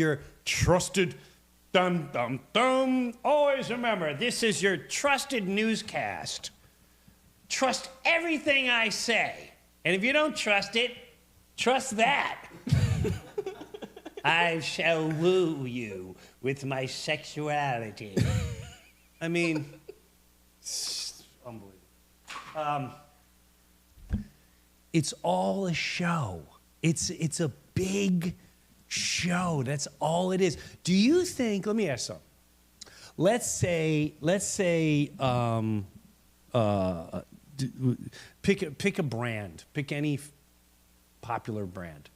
Your trusted, dum, dum, dum. Always remember, this is your trusted newscast. Trust everything I say. And if you don't trust it, trust that. I shall woo you with my sexuality. I mean, it's unbelievable. It's all a show. It's a big show. That's all it is. Do you think, let me ask something. Let's say, pick a brand. Pick any popular brand.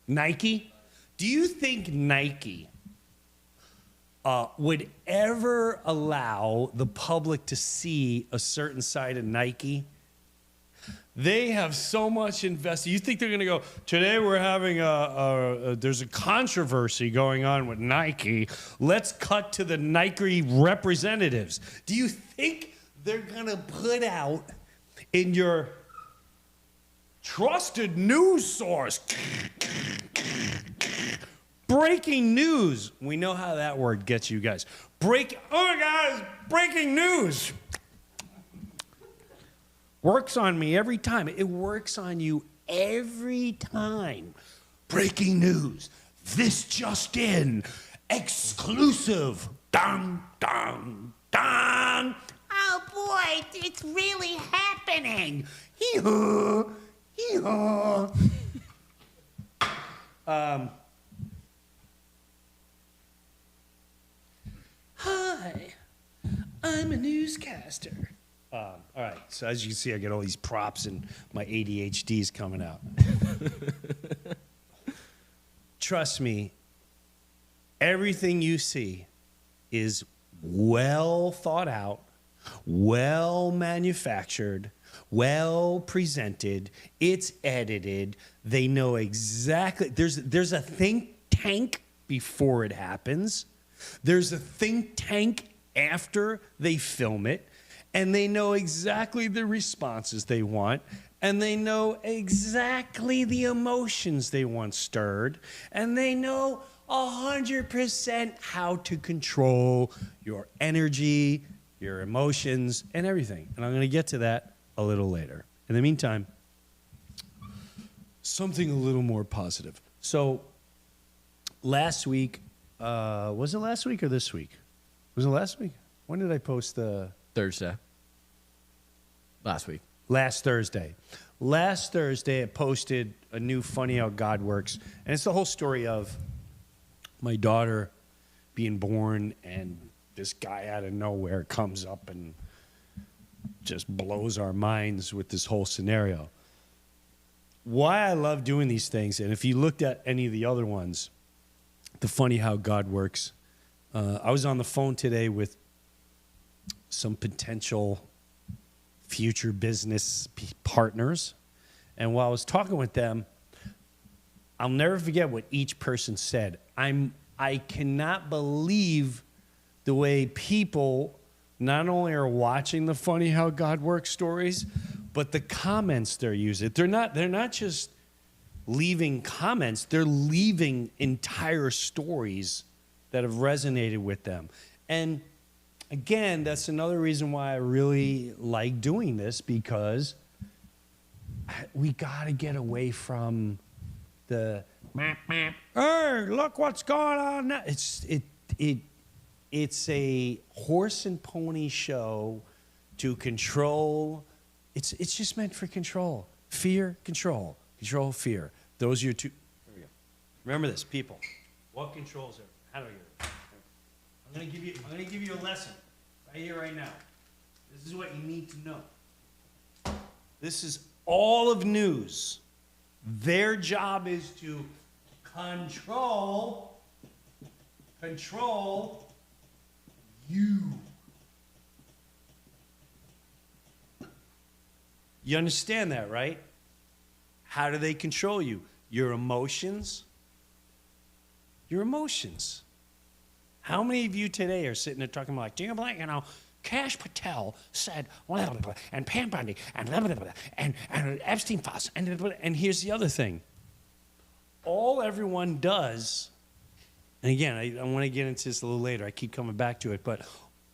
Nike? Do you think Nike would ever allow the public to see a certain side of Nike? They have so much invested. You think they're going to go, today we're having there's a controversy going on with Nike. Let's cut to the Nike representatives. Do you think they're going to put out in your trusted news source, breaking news? We know how that word gets you guys. Oh my God, breaking news. Works on me every time. It works on you every time. Breaking news. This just in. Exclusive. Dun, dun, dun. Oh boy, it's really happening. Hee-haw. Hee-haw. Hi, I'm a newscaster. All right, so as you can see, I get all these props and my ADHD's coming out. Trust me, everything you see is well thought out, well manufactured, well presented. It's edited. They know exactly. There's a think tank before it happens. There's a think tank after they film it. And they know exactly the responses they want. And they know exactly the emotions they want stirred. And they know 100% how to control your energy, your emotions, and everything. And I'm going to get to that a little later. In the meantime, something a little more positive. So last week, was it last week or this week? Was it last week? When did I post the... Thursday. Last week. Last Thursday. Last Thursday, I posted a new Funny How God Works. And it's the whole story of my daughter being born and this guy out of nowhere comes up and just blows our minds with this whole scenario. Why I love doing these things, and if you looked at any of the other ones, the Funny How God Works, I was on the phone today with some potential future business partners. And while I was talking with them, I'll never forget what each person said. I cannot believe the way people not only are watching the Funny How God Works stories, but the comments they're using. They're not just leaving comments, they're leaving entire stories that have resonated with them. And again, that's another reason why I really like doing this, because we got to get away from the, hey, look what's going on now. It's a horse and pony show to control. It's just meant for control. Fear, control. Control, fear. Those are your two. Here we go. Remember this, people. What controls are? How do you? I'm gonna give you a lesson right here, right now. This is what you need to know. This is all of news. Their job is to control you. You understand that, right? How do they control you? Your emotions. Your emotions. How many of you today are sitting there talking like, you know, Cash Patel said, blah, blah, blah, and Pam Bundy, and blah, blah, blah, and Epstein Foss, and here's the other thing. all everyone does, and again, I want to get into this a little later. I keep coming back to it, but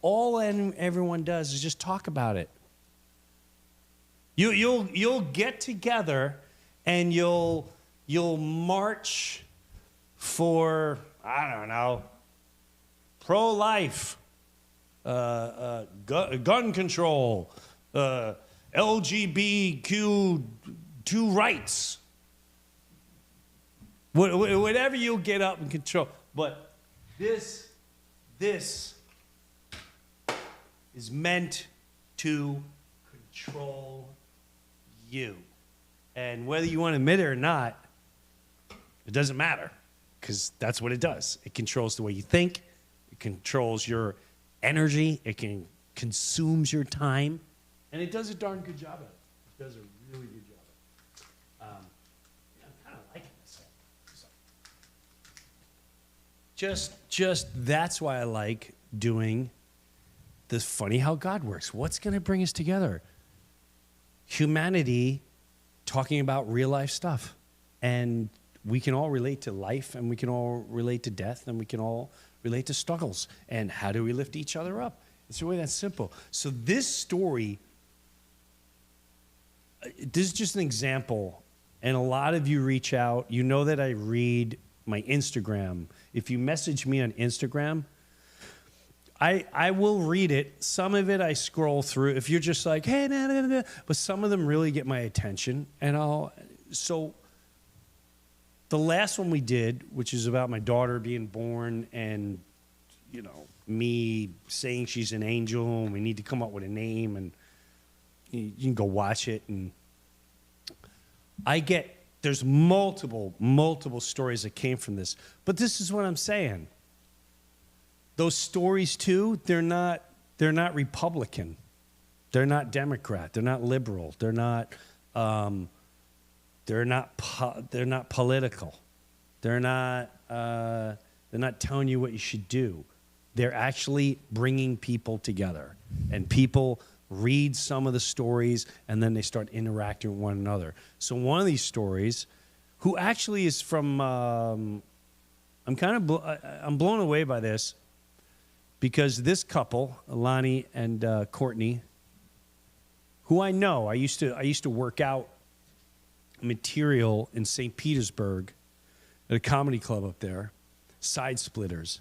all everyone does is just talk about it. You'll get together and you'll march for, I don't know, pro-life, gun control, LGBTQ2 rights, whatever you'll get up and control. But this is meant to control you. And whether you want to admit it or not, it doesn't matter, because that's what it does. It controls the way you think. It controls your energy. It consumes your time. And it does a darn good job of it. It does a really good job of it. Yeah, I'm kind of liking this. Just that's why I like doing this Funny How God Works. What's going to bring us together? Humanity talking about real life stuff. And we can all relate to life, and we can all relate to death, and we can all relate to struggles. And how do we lift each other up? It's really that simple. So this story, this is just an example. And a lot of you reach out. You know that I read my Instagram. If you message me on Instagram, I will read it. Some of it I scroll through. If you're just like, hey, nah, nah, nah, but some of them really get my attention. And so the last one we did, which is about my daughter being born and, you know, me saying she's an angel and we need to come up with a name, and you can go watch it. And there's multiple stories that came from this. But this is what I'm saying. Those stories too, they're not Republican. They're not Democrat. They're not liberal. They're not political. They're not telling you what you should do. They're actually bringing people together, and people read some of the stories, and then they start interacting with one another. So one of these stories, who actually is from, I'm blown away by this, because this couple, Alani and Courtney, who I know, I used to work out material in St. Petersburg at a comedy club up there, Side Splitters.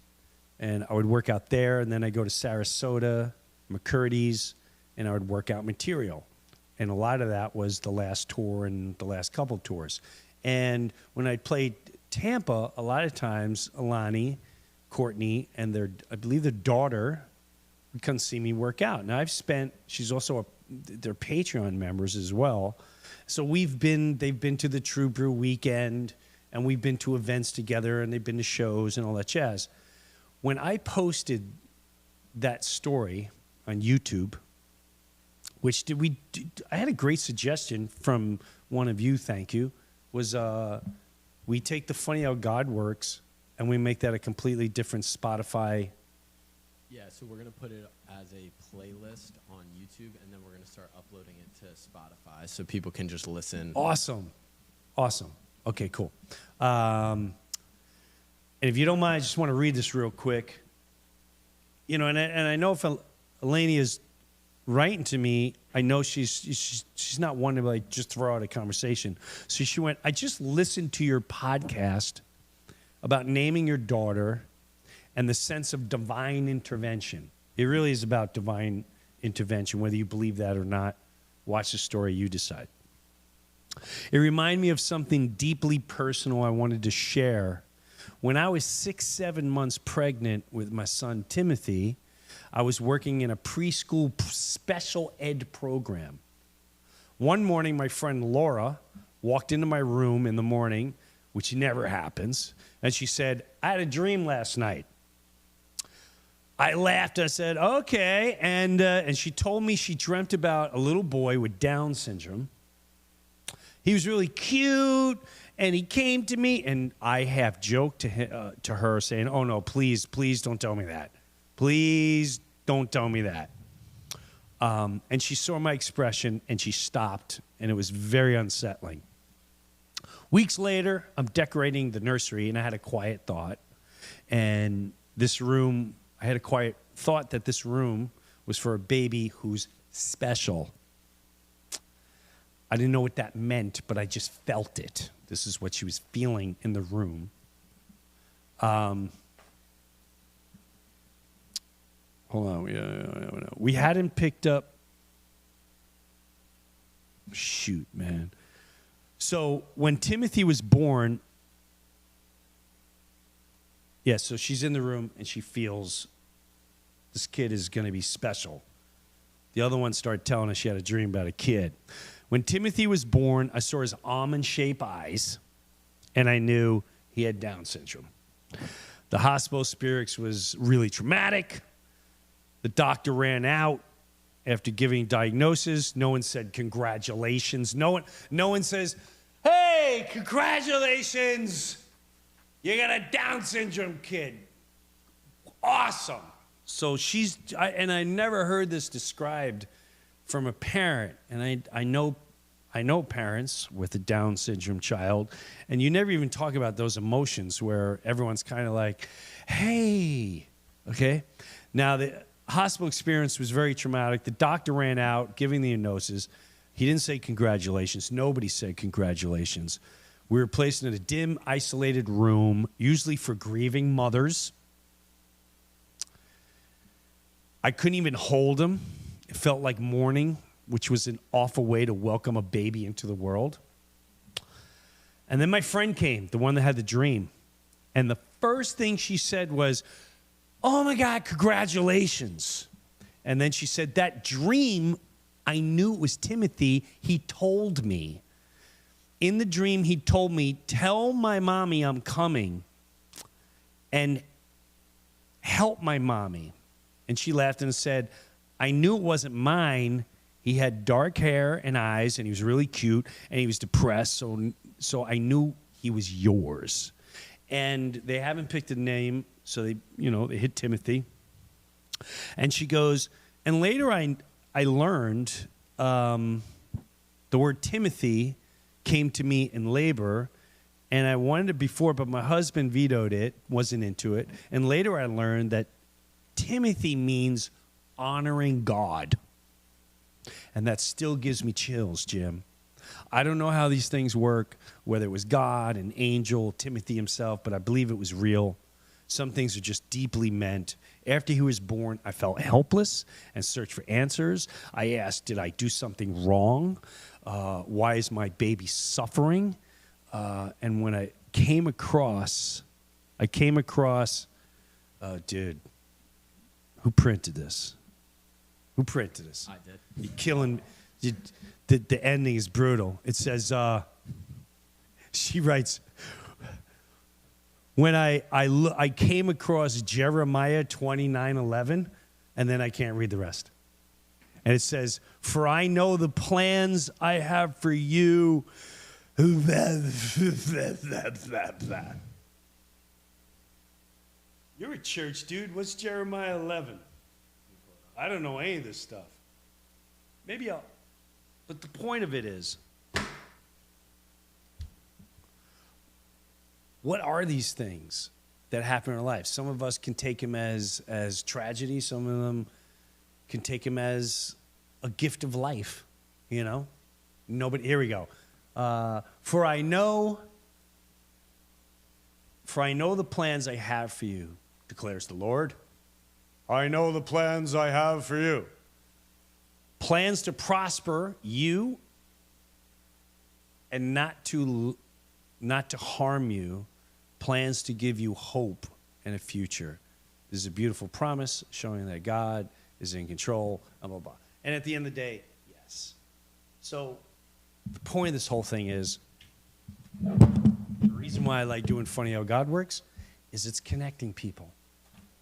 And I would work out there, and then I'd go to Sarasota, McCurdy's, and I would work out material. And a lot of that was the last tour and the last couple of tours. And when I played Tampa, a lot of times Alani, Courtney, and I believe their daughter would come see me work out. Now she's also they're Patreon members as well. So they've been to the True Brew weekend, and we've been to events together, and they've been to shows and all that jazz. When I posted that story on YouTube, which I had a great suggestion from one of you, thank you, was we take the Funny How God Works and we make that a completely different Spotify. Yeah, so we're going to put it as a playlist on YouTube, and then we're going to start uploading it to Spotify so people can just listen. Awesome. Okay, cool. And if you don't mind, I just want to read this real quick. You know, and I know if Eleni is writing to me, I know she's not one to like just throw out a conversation. So she went, I just listened to your podcast about naming your daughter and the sense of divine intervention. It really is about divine intervention, whether you believe that or not. Watch the story, you decide. It reminded me of something deeply personal I wanted to share. When I was 6-7 months pregnant with my son Timothy, I was working in a preschool special ed program. One morning, my friend Laura walked into my room in the morning, which never happens, and she said, I had a dream last night. I laughed. I said, okay. And she told me she dreamt about a little boy with Down syndrome. He was really cute, and he came to me, and I have joked to her saying, oh, no, please don't tell me that. Please don't tell me that. And she saw my expression, and she stopped, and it was very unsettling. Weeks later, I'm decorating the nursery, and I had a quiet thought. And this room, I had a quiet thought that this room was for a baby who's special. I didn't know what that meant, but I just felt it. This is what she was feeling in the room. Hold on. We hadn't picked up. Shoot, man. So when Timothy was born, so she's in the room and she feels this kid is going to be special. The other one started telling us she had a dream about a kid. When Timothy was born, I saw his almond-shaped eyes, and I knew he had Down syndrome. The hospital experience was really traumatic. The doctor ran out after giving diagnosis. No one said congratulations. No one says, hey, congratulations, you got a Down syndrome kid. Awesome. So I never heard this described from a parent, and I know parents with a Down syndrome child, and you never even talk about those emotions where everyone's kind of like, hey, okay? Now, the hospital experience was very traumatic. The doctor ran out, giving the diagnosis. He didn't say congratulations. Nobody said congratulations. We were placed in a dim, isolated room, usually for grieving mothers. I couldn't even hold him. It felt like mourning, which was an awful way to welcome a baby into the world. And then my friend came, the one that had the dream. And the first thing she said was, oh my God, congratulations. And then she said, that dream, I knew it was Timothy. He told me. In the dream, he told me, tell my mommy I'm coming and help my mommy. And she laughed and said, I knew it wasn't mine. He had dark hair and eyes, and he was really cute, and he was depressed, so I knew he was yours. And they haven't picked a name, so they hit Timothy. And she goes, and later I learned the word Timothy came to me in labor, and I wanted it before, but my husband vetoed it, wasn't into it. And later I learned that Timothy means honoring God. And that still gives me chills, Jim. I don't know how these things work, whether it was God, an angel, Timothy himself, but I believe it was real. Some things are just deeply meant. After he was born, I felt helpless and searched for answers. I asked, did I do something wrong? Why is my baby suffering? And when I came across, dude, who printed this? Who printed this? I did. You're killing me. The ending is brutal. It says, she writes, when I came across Jeremiah 29:11, and then I can't read the rest. And it says, for I know the plans I have for you. You're a church dude. What's Jeremiah 11? I don't know any of this stuff. But the point of it is, what are these things that happen in our life? Some of us can take them as tragedy. Some of them can take them as a gift of life, Nobody. Here we go. For I know the plans I have for you, declares the Lord. I know the plans I have for you. Plans to prosper you and not to harm you. Plans to give you hope and a future. This is a beautiful promise showing that God is in control, blah, blah, blah. And at the end of the day, yes. So the point of this whole thing is, the reason why I like doing Funny How God Works is it's connecting people.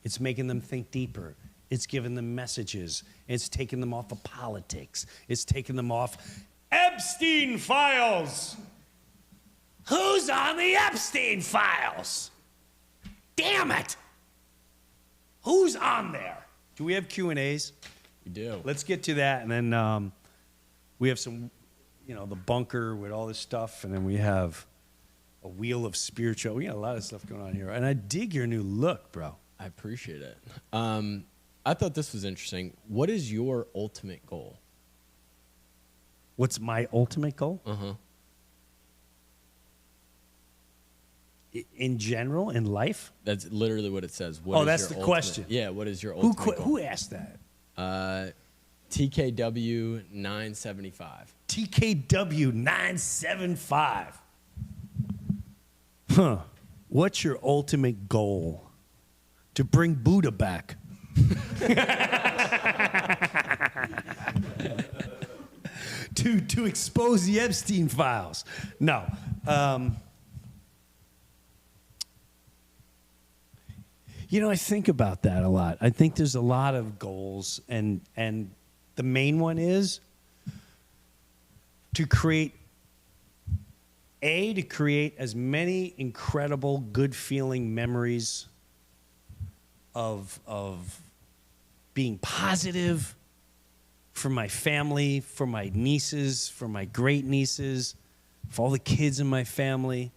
It's making them think deeper. It's giving them messages. It's taking them off of politics. It's taking them off Epstein files. Who's on the Epstein files? Damn it. Who's on there? Do we have Q&As? We do. Let's get to that, and then we have some, the bunker with all this stuff, and then we have a wheel of spiritual. We got a lot of stuff going on here, and I dig your new look, bro. I appreciate it. I thought this was interesting. What is your ultimate goal? What's my ultimate goal? Uh-huh. In general, in life? That's literally what it says. What is that's your the ultimate- question. Yeah, what is your ultimate goal? Who asked that? TKW 975. TKW 975. Huh. What's your ultimate goal? To bring Buddha back. to expose the Epstein files. No. I think about that a lot. I think there's a lot of goals, and the main one is to create as many incredible, good-feeling memories of being positive for my family, for my nieces, for my great-nieces, for all the kids in my family.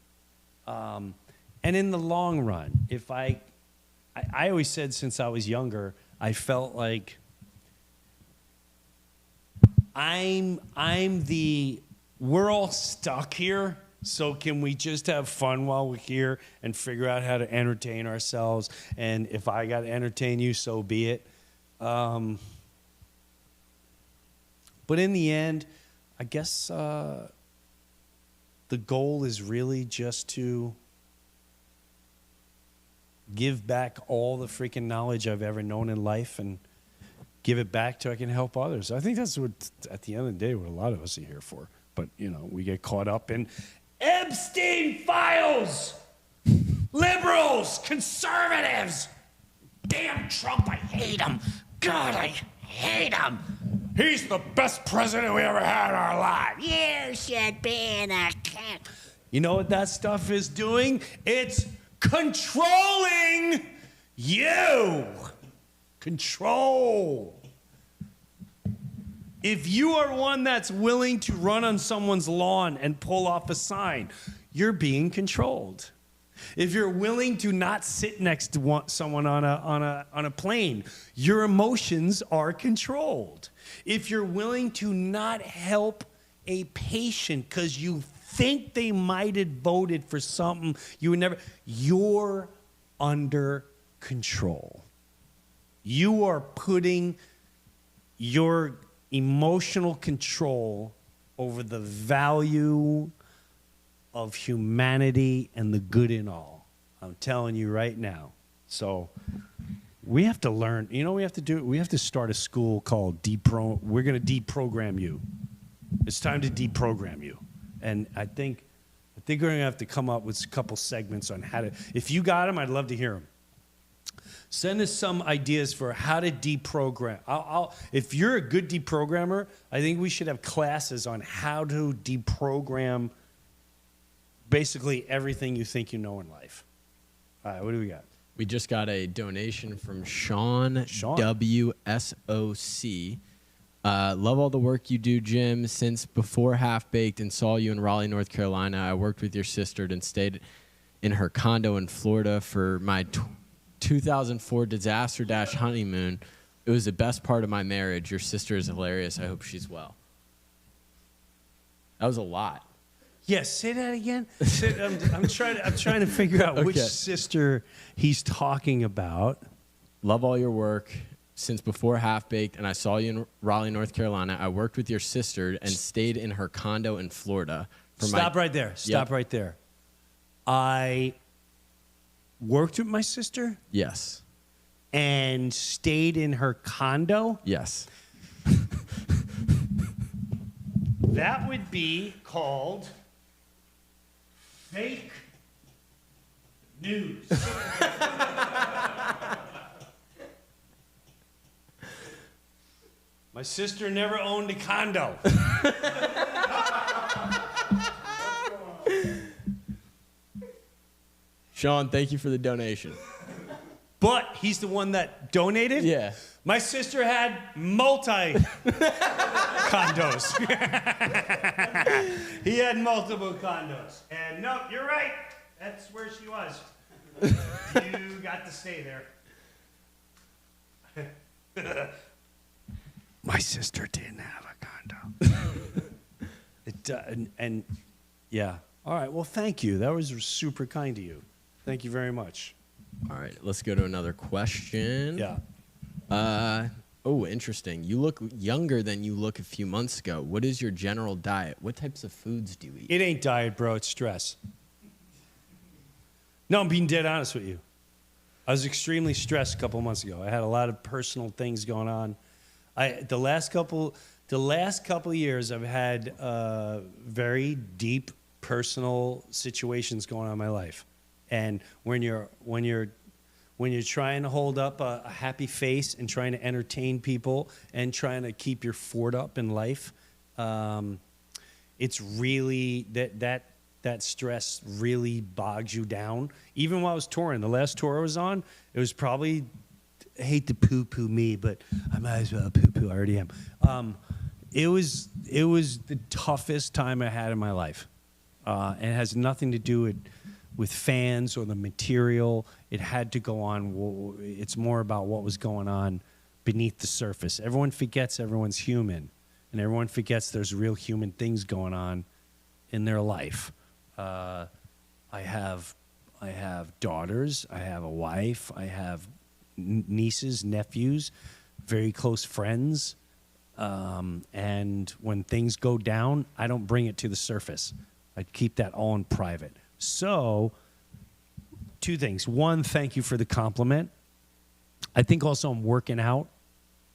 And in the long run, if I always said since I was younger, I felt like we're all stuck here, so can we just have fun while we're here and figure out how to entertain ourselves? And if I got to entertain you, so be it. But in the end, I guess the goal is really just to give back all the freaking knowledge I've ever known in life and give it back so I can help others. I think that's what, at the end of the day, what a lot of us are here for. But, we get caught up in Epstein files, liberals, conservatives. Damn Trump, I hate him. God, I hate him. He's the best president we ever had in our life. You should be in a camp. You know what that stuff is doing? It's controlling you. Control. If you are one that's willing to run on someone's lawn and pull off a sign, you're being controlled. If you're willing to not sit next to someone on a plane, your emotions are controlled. If you're willing to not help a patient because you think they might have voted for something you would never, you're under control. You are putting your emotional control over the value of humanity and the good in all. I'm telling you right now. So we have to learn. You know what we have to do? We have to start a school called we're going to deprogram you. It's time to deprogram you. And I think we're going to have to come up with a couple segments on how to. If you got them, I'd love to hear them. Send us some ideas for how to deprogram. If you're a good deprogrammer, I think we should have classes on how to deprogram basically everything you think you know in life. All right, what do we got? We just got a donation from Sean. WSOC. Love all the work you do, Jim. Since before Half Baked and saw you in Raleigh, North Carolina, I worked with your sister and stayed in her condo in Florida for my 2004 disaster dash honeymoon. It was the best part of my marriage. Your sister is hilarious. I hope she's well. That was a lot. Yes, say that again. I'm trying to figure out which sister he's talking about. Love all your work. Since before Half Baked, and I saw you in Raleigh, North Carolina. I worked with your sister and stayed in her condo in Florida. Stop right there. Stop right there. I worked with my sister? Yes. And stayed in her condo? Yes. That would be called fake news. My sister never owned a condo. Sean, thank you for the donation. But he's the one that donated? Yeah. My sister had condos. He had multiple condos. And no, you're right. That's where she was. You got to stay there. My sister didn't have a condo. And yeah. All right. Well, thank you. That was super kind of you. Thank you very much. All right, let's go to another question. Yeah. Oh, interesting. You look younger than you look a few months ago. What is your general diet? What types of foods do you eat? It ain't diet, bro. It's stress. No, I'm being dead honest with you. I was extremely stressed a couple of months ago. I had a lot of personal things going on. The last couple of years, I've had very deep personal situations going on in my life. And when you're trying to hold up a happy face and trying to entertain people and trying to keep your fort up in life, it's really that stress really bogs you down. Even while I was touring, the last tour I was on, it was probably, I hate to poo-poo me, but I might as well poo-poo. I already am. It was the toughest time I had in my life. And it has nothing to do with fans or the material. It had to go on. It's more about what was going on beneath the surface. Everyone forgets everyone's human, and everyone forgets there's real human things going on in their life. I have daughters. I have a wife. I have nieces, nephews, very close friends. And when things go down, I don't bring it to the surface. I keep that all in private. So, two things. One, thank you for the compliment. I think also I'm working out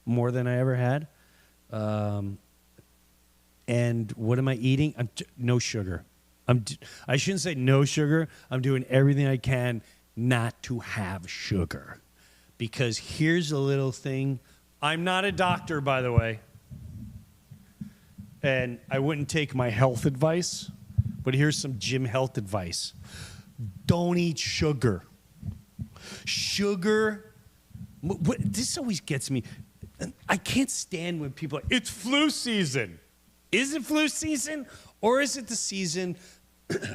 more than I ever had. And what am I eating? No sugar. I shouldn't say no sugar. I'm doing everything I can not to have sugar. Because here's a little thing. I'm not a doctor, by the way. And I wouldn't take my health advice. But here's some gym health advice. Don't eat sugar. Sugar, this always gets me. I can't stand when people are like, it's flu season. Is it flu season? Or is it the season?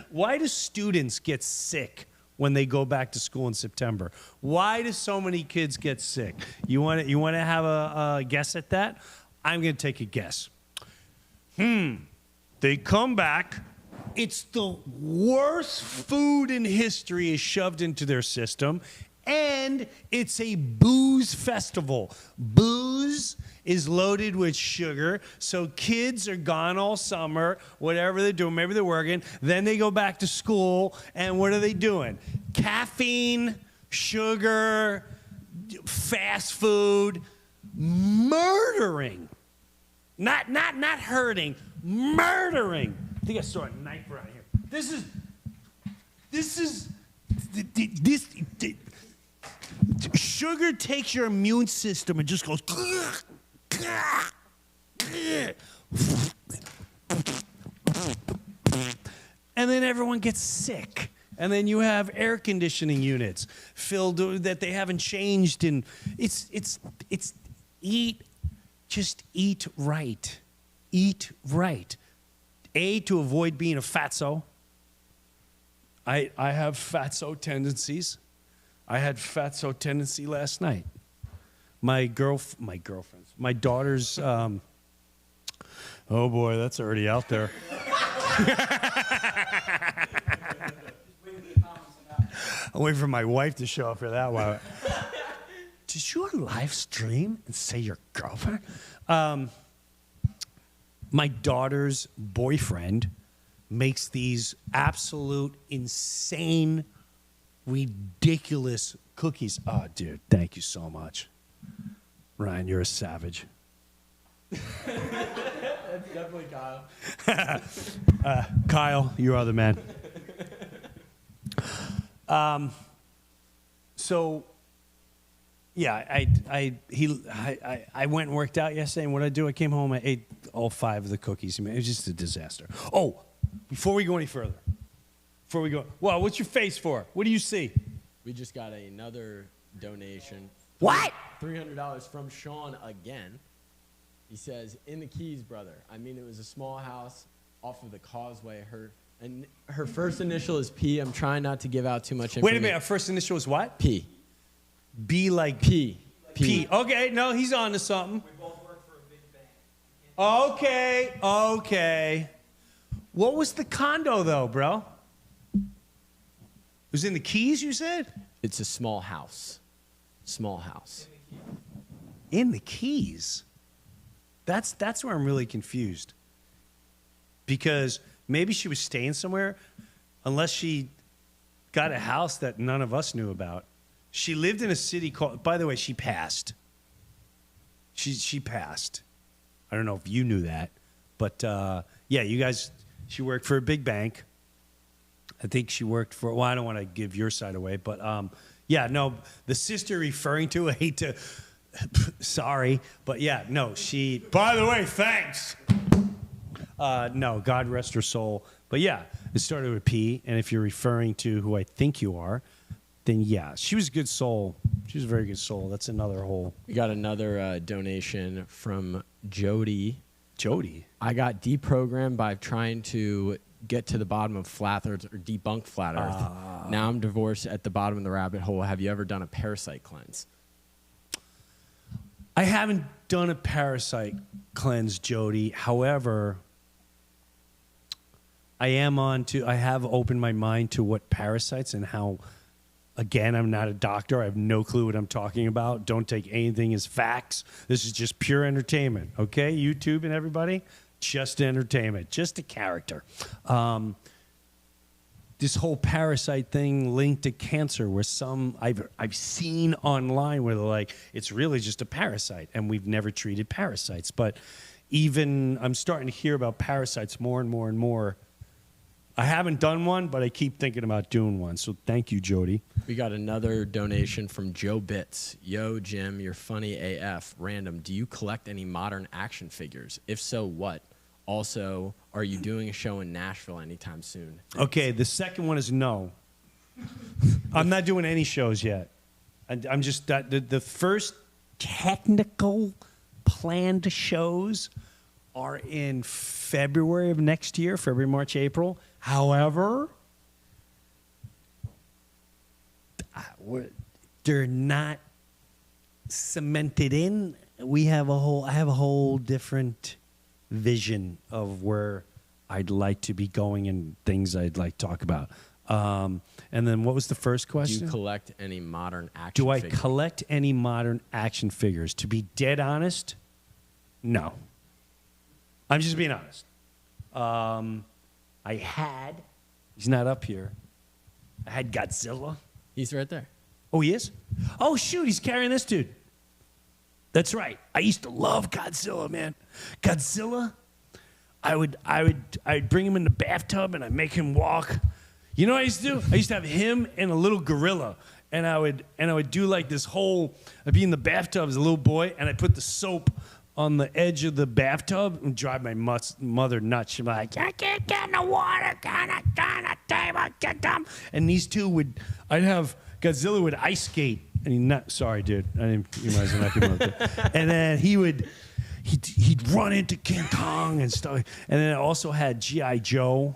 Why do students get sick when they go back to school in September? Why do so many kids get sick? You want to have a guess at that? I'm going to take a guess. They come back. It's the worst food in history is shoved into their system, and it's a booze festival. Booze is loaded with sugar, so kids are gone all summer, whatever they're doing, maybe they're working, then they go back to school, and what are they doing? Caffeine, sugar, fast food, murdering. Not hurting, murdering. I think I saw a knife around here. Sugar takes your immune system and just goes. And then everyone gets sick. And then you have air conditioning units filled that they haven't changed. And just eat right. Eat right. To avoid being a fatso. I have fatso tendencies. I had fatso tendency last night. My daughter's, oh boy, that's already out there. I'm waiting for my wife to show up for that one. Did you on live stream and say your girlfriend? My daughter's boyfriend makes these absolute insane, ridiculous cookies. Oh, dude, thank you so much. Ryan, you're a savage. That's definitely Kyle. Kyle, you are the man. So, yeah, I went and worked out yesterday, and what I do, I came home, I ate all 5 of the cookies. It was just a disaster. Oh, before we go any further, well, what's your face for? What do you see? We just got another donation. What? $300 from Sean again. He says, in the Keys, brother. I mean, it was a small house off of the causeway. Her first initial is P. I'm trying not to give out too much information. Wait a minute. Our first initial is what? P. B like P. P. Okay, no, he's on to something. We both work for a big bank. Okay. What was the condo, though, bro? It was in the Keys, you said? It's a small house. Small house. In the Keys? That's where I'm really confused. Because maybe she was staying somewhere, unless she got a house that none of us knew about. She lived in a city called, by the way, she passed. She passed. I don't know if you knew that. But, yeah, you guys, she worked for a big bank. I think she worked for, well, I don't want to give your side away. But, yeah, no, the sister referring to, I hate to, sorry. But, yeah, no, she, by the way, thanks. No, God rest her soul. But, yeah, it started with P. And if you're referring to who I think you are, then, yeah, she was a good soul. She was a very good soul. That's another whole. We got another donation from Jody. Jody. I got deprogrammed by trying to get to the bottom of flat earth or debunk flat earth. Now I'm divorced at the bottom of the rabbit hole. Have you ever done a parasite cleanse? I haven't done a parasite cleanse, Jody. However, I have opened my mind to what parasites and how, again, I'm not a doctor. I have no clue what I'm talking about. Don't take anything as facts. This is just pure entertainment, okay? YouTube and everybody, just entertainment, just a character. This whole parasite thing linked to cancer, where some I've seen online where they're like, it's really just a parasite, and we've never treated parasites. But even I'm starting to hear about parasites more and more and more. I haven't done one, but I keep thinking about doing one. So thank you, Jody. We got another donation from Joe Bitts. Yo, Jim, you're funny AF. Random, do you collect any modern action figures? If so, what? Also, are you doing a show in Nashville anytime soon? Okay, the second one is no. I'm not doing any shows yet. I'm just the first technical planned shows are in February of next year, February, March, April. However, they're not cemented in. I have a whole different vision of where I'd like to be going and things I'd like to talk about. And then what was the first question? Do you collect any modern action figures? Do I collect any modern action figures? To be dead honest, no. I'm just being honest. He's not up here. I had Godzilla. He's right there. Oh, he is? Oh, shoot, he's carrying this dude. That's right. I used to love Godzilla, man. Godzilla, I'd bring him in the bathtub and I'd make him walk. You know what I used to do? I used to have him and a little gorilla. And I would do like this whole, I'd be in the bathtub as a little boy, and I'd put the soap on the edge of the bathtub and drive my mother nuts. She'd be like, I can't get in the water, and these two I'd have Godzilla would ice skate, and sorry, dude, you might as well not give him up there. And then he'd run into King Kong and stuff. And then I also had G.I. Joe,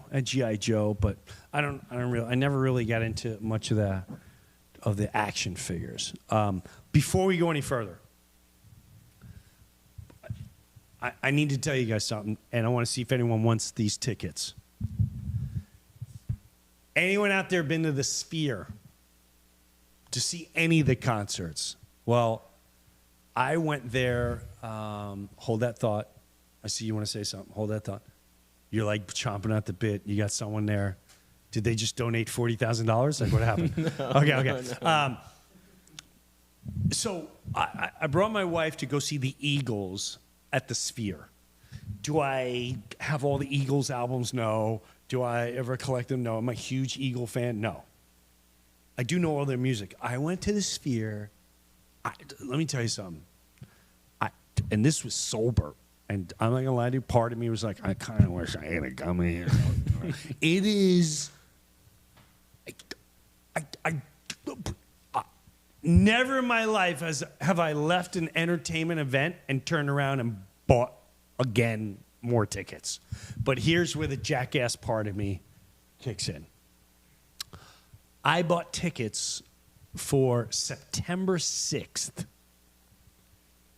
but I never really got into much of the action figures. Before we go any further, I need to tell you guys something, and I want to see if anyone wants these tickets. Anyone out there been to the Sphere to see any of the concerts? Well, I went there. Hold that thought. I see you want to say something. Hold that thought. You're like chomping at the bit. You got someone there. Did they just donate $40,000? Like, what happened? Okay. No. So I brought my wife to go see the Eagles at the Sphere. Do I have all the Eagles albums? No. Do I ever collect them? No. Am I a huge Eagle fan? No. I do know all their music. I went to the Sphere. Let me tell you something. And this was sober. And I'm not going to lie to you, part of me was like, I kind of wish I hadn't come here. It is... Never in my life have I left an entertainment event and turned around and bought again more tickets. But here's where the jackass part of me kicks in. I bought tickets for September 6th.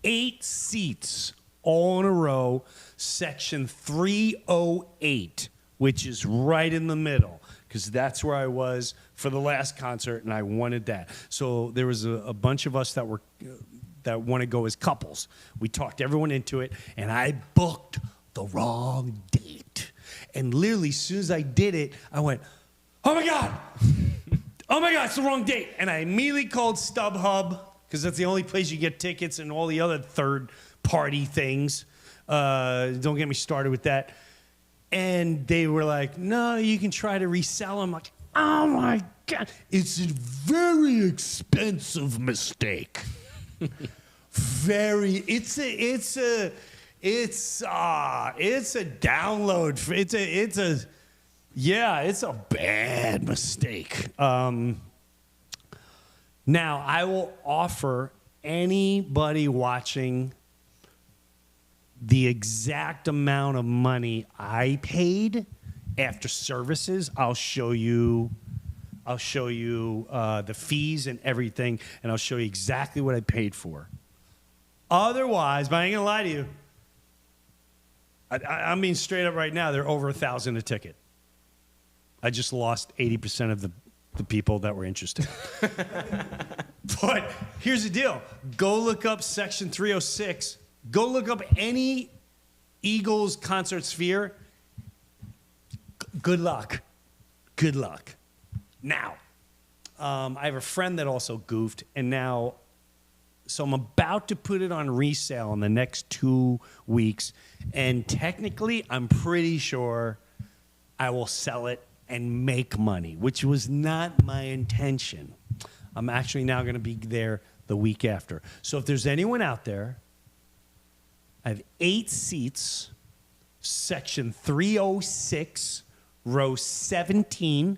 8 seats all in a row, section 308, which is right in the middle, because that's where I was for the last concert, and I wanted that. So there was a bunch of us that want to go as couples. We talked everyone into it, and I booked the wrong date. And literally, as soon as I did it, I went, oh my God! Oh my God, it's the wrong date. And I immediately called StubHub, because that's the only place you get tickets and all the other third-party things. Don't get me started with that. And they were like, no, you can try to resell them. I'm like, oh my God. It's a very expensive mistake. It's a download. It's a bad mistake. Now, I will offer anybody watching the exact amount of money I paid after services. I'll show you the fees and everything, and I'll show you exactly what I paid for. Otherwise, but I ain't gonna lie to you, I'm being straight up right now, they're over $1,000 a ticket. I just lost 80% of the people that were interested. But here's the deal. Go look up Section 306. Go look up any Eagles concert sphere. Good luck. Good luck. Now, I have a friend that also goofed, and now, so I'm about to put it on resale in the next 2 weeks, and technically, I'm pretty sure I will sell it and make money, which was not my intention. I'm actually now going to be there the week after. So if there's anyone out there, I have 8 seats, section 306, row 17,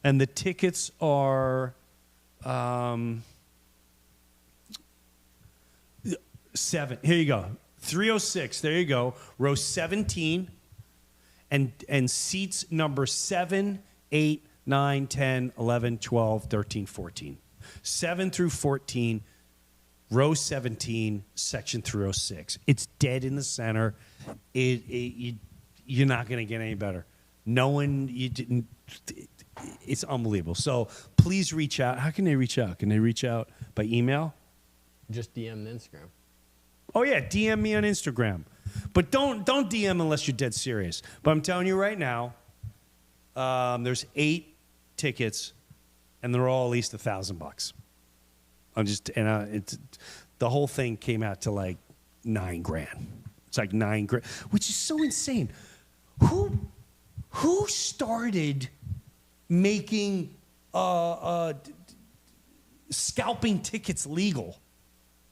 and the tickets are 7. Here you go. 306, there you go, row 17. And seats number 7, 8, 9, 10, 11, 12, 13, 14. 7 through 14, row 17, section 306. It's dead in the center. You're not going to get any better. It's unbelievable. So please reach out. How can they reach out? Can they reach out by email? Just DM the Instagram. Oh, yeah, DM me on Instagram. But don't DM unless you're dead serious. But I'm telling you right now, there's 8 tickets, and they're all at least $1,000. It's the whole thing came out to like $9,000. It's like $9,000, which is so insane. Who started making scalping tickets legal?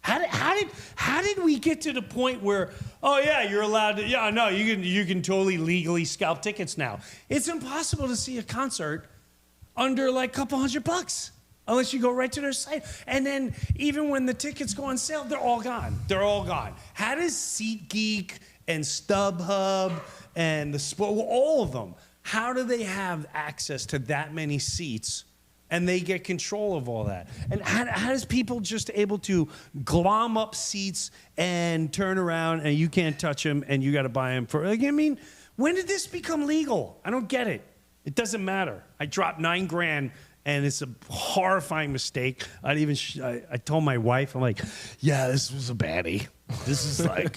How did we get to the point where, oh yeah, you're allowed to, yeah, no, you can totally legally scalp tickets now. It's impossible to see a concert under like a couple $100 unless you go right to their site. And then even when the tickets go on sale, they're all gone. They're all gone. How does SeatGeek and StubHub and all of them, how do they have access to that many seats? And they get control of all that. And how does people just able to glom up seats and turn around and you can't touch them and you got to buy them for? Like, I mean, when did this become legal? I don't get it. It doesn't matter. I dropped $9,000 and it's a horrifying mistake. I told my wife, I'm like, yeah, this was a baddie. This is a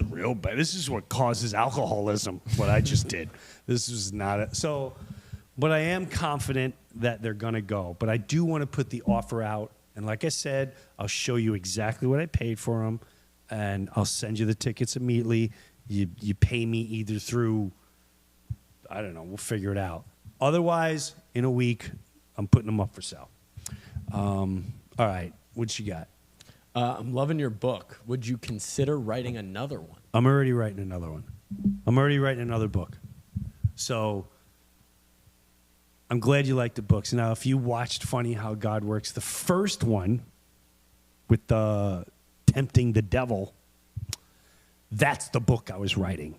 real bad. This is what causes alcoholism. What I just did. This was not so. But I am confident that they're going to go. But I do want to put the offer out. And like I said, I'll show you exactly what I paid for them. And I'll send you the tickets immediately. You pay me either through, I don't know, we'll figure it out. Otherwise, in a week, I'm putting them up for sale. All right, what you got? I'm loving your book. Would you consider writing another one? I'm already writing another one. I'm already writing another book. So I'm glad you like the books. Now, if you watched Funny How God Works, the first one with the tempting the devil, that's the book I was writing.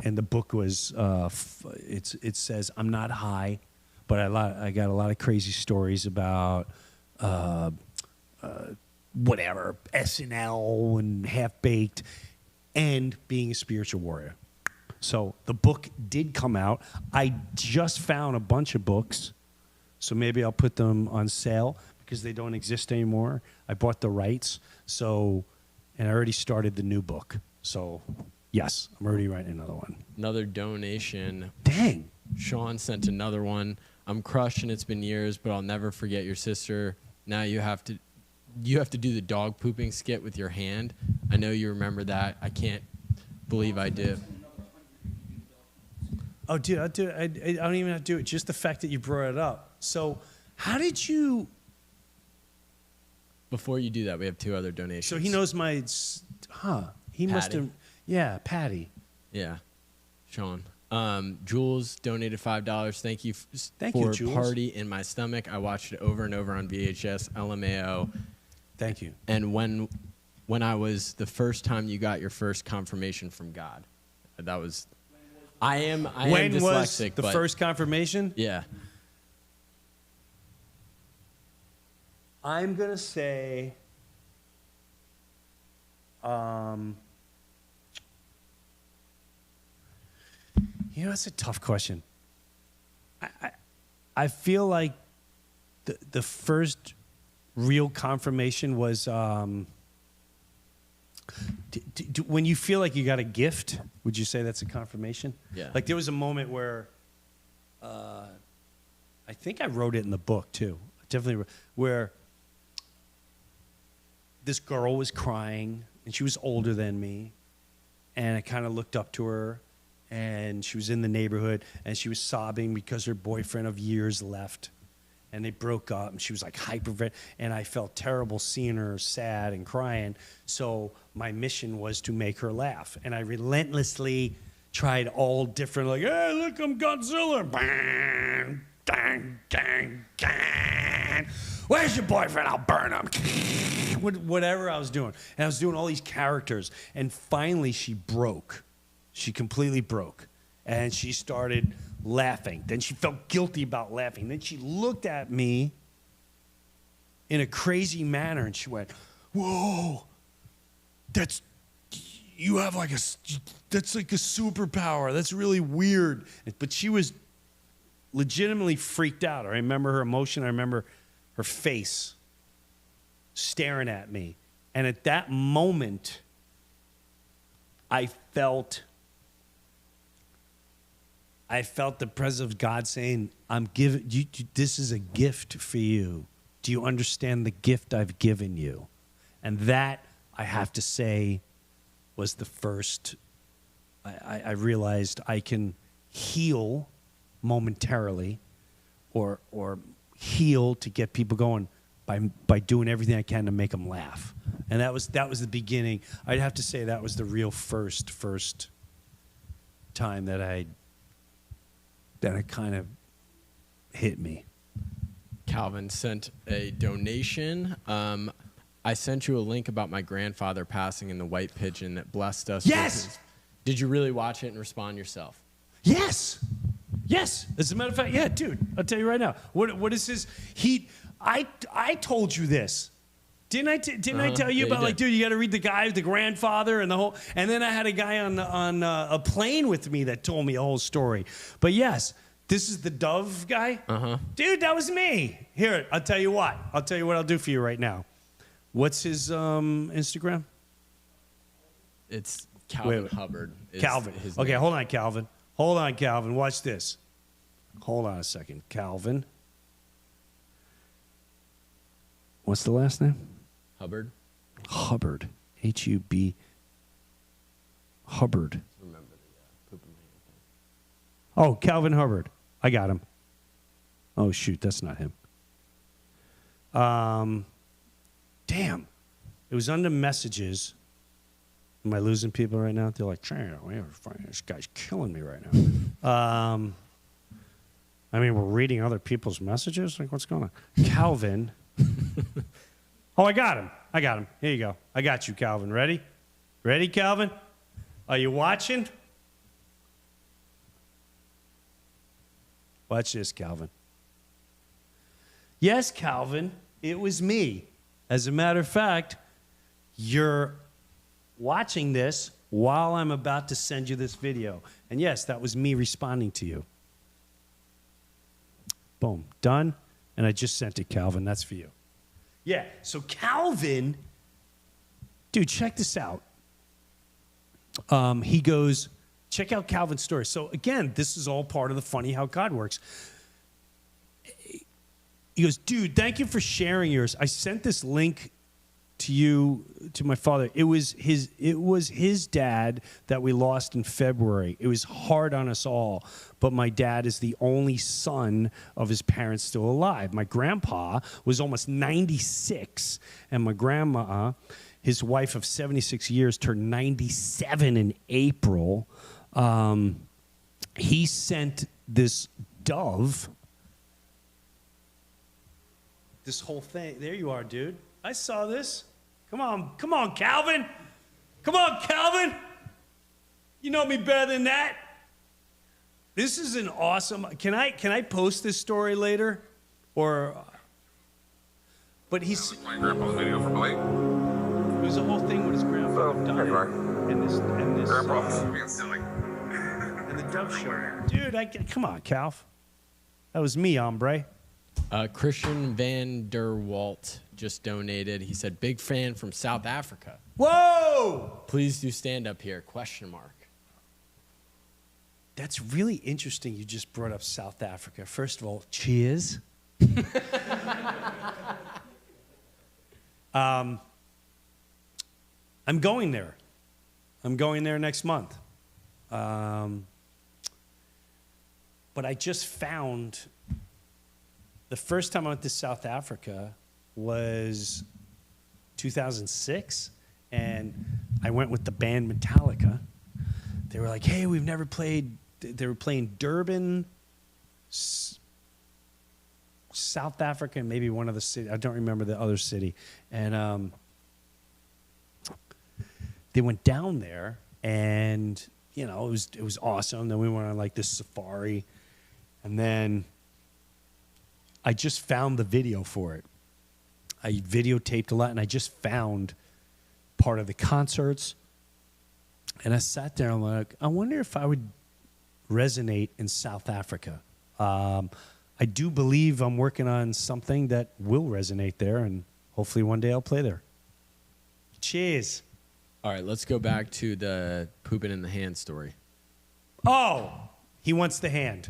And the book was, it says, I'm not high, but I got a lot of crazy stories about whatever, SNL and Half-Baked, and being a spiritual warrior. So the book did come out. I just found a bunch of books, so maybe I'll put them on sale because they don't exist anymore. I bought the rights, and I already started the new book. So, yes, I'm already writing another one. Another donation. Dang. Sean sent another one. I'm crushed and it's been years, but I'll never forget your sister. Now you have to do the dog pooping skit with your hand. I know you remember that. I can't believe I did. Oh, dude, I don't even have to do it. Just the fact that you brought it up. So, how did you? Before you do that, we have 2 other donations. So he knows my. He must Patty. have. Yeah, Patty. Yeah, Sean. Jules donated $5. Thank you Thank for you, Jules. Party in My Stomach. I watched it over and over on VHS, LMAO. Thank you. And when I was the first time you got your first confirmation from God, that was. I am When was dyslexic. the but first confirmation? Yeah. I'm gonna say. That's a tough question. I feel like the first real confirmation was when you feel like you got a gift. Would you say that's a confirmation? Yeah. Like there was a moment where I think I wrote it in the book too. Definitely where this girl was crying and she was older than me, and I kind of looked up to her. And she was in the neighborhood, and she was sobbing because her boyfriend of years left, and they broke up, and she was like hyper, and I felt terrible seeing her sad and crying. So my mission was to make her laugh, and I relentlessly tried all different, like, hey, look, I'm Godzilla. Bang, dang, dang, dang. Where's your boyfriend? I'll burn him. Whatever I was doing. And I was doing all these characters, and finally she broke. She completely broke, and she started laughing. Then she felt guilty about laughing. Then she looked at me in a crazy manner, and she went, whoa, that's like a superpower. That's really weird. But she was legitimately freaked out. I remember her emotion. I remember her face staring at me. And at that moment, I felt the presence of God saying, I'm giving you, this is a gift for you. Do you understand the gift I've given you? And that, I have to say, was the first. I realized I can heal momentarily or heal to get people going by doing everything I can to make them laugh. And that was the beginning. I'd have to say that was the real first time that it kind of hit me. Calvin sent a donation. I sent you a link about my grandfather passing in the white pigeon that blessed us. Yes! Did you really watch it and respond yourself? Yes. As a matter of fact, yeah, dude. I'll tell you right now. What is his? I told you this. Didn't I tell you Yeah, about you like, dude, you got to read the guy, the grandfather, and the whole. And then I had a guy on a plane with me that told me a whole story. But yes, this is the dove guy. Dude, that was me. Here, I'll tell you what. I'll do for you right now. What's his Instagram? It's Calvin Wait. Hubbard. is Calvin. his Okay, name. hold on, Calvin. Watch this. Hold on a second, Calvin. What's the last name? Hubbard. Hubbard. H-U-B. Hubbard. Remember the poop in my hand thing. Oh, Calvin Hubbard. I got him. Oh, shoot. That's not him. Damn. It was under messages. Am I losing people right now? They're like, this guy's killing me right now. I mean, we're reading other people's messages? Like, what's going on? Calvin. Oh, I got him. Here you go. I got you, Calvin. Ready? Ready, Calvin? Are you watching? Watch this, Calvin. Yes, Calvin, it was me. As a matter of fact, you're watching this while I'm about to send you this video. And yes, that was me responding to you. Boom. Done. And I just sent it, Calvin. That's for you. Yeah. So Calvin, dude, check this out. He goes, check out Calvin's story. So again, this is all part of the funny how God works. He goes, dude, thank you for sharing yours. I sent this link to you, to my father. It was his dad that we lost in February. It was hard on us all, but my dad is the only son of his parents still alive. My grandpa was almost 96, and my grandma, his wife of 76 years, turned 97 in April. He sent this dove, this whole thing. There you are, dude. I saw this. Come on, Calvin. Come on, Calvin. You know me better than that. This is an awesome. Can I post this story later, or? But he's. Playing Grandpa's video for Blake. It was a whole thing with his grandfather done. And this. Grandpa's being silly. And the dove show. Dude, come on, Calf. That was me, hombre. Christian Van der Walt just donated. He said, big fan from South Africa. Whoa! Please do stand up here, question mark. That's really interesting you just brought up South Africa. First of all, cheers. I'm going there. I'm going there next month. But I just found the first time I went to South Africa was 2006, and I went with the band Metallica. They were like, hey, we've never played. They were playing Durban, South Africa, and maybe one of the cities. I don't remember the other city. And they went down there, and it was awesome. Then we went on like this safari, and then I just found the video for it. I videotaped a lot, and I just found part of the concerts. And I sat there, and I'm like, I wonder if I would resonate in South Africa. I do believe I'm working on something that will resonate there, and hopefully one day I'll play there. Cheers. All right, let's go back to the pooping in the hand story. Oh, he wants the hand.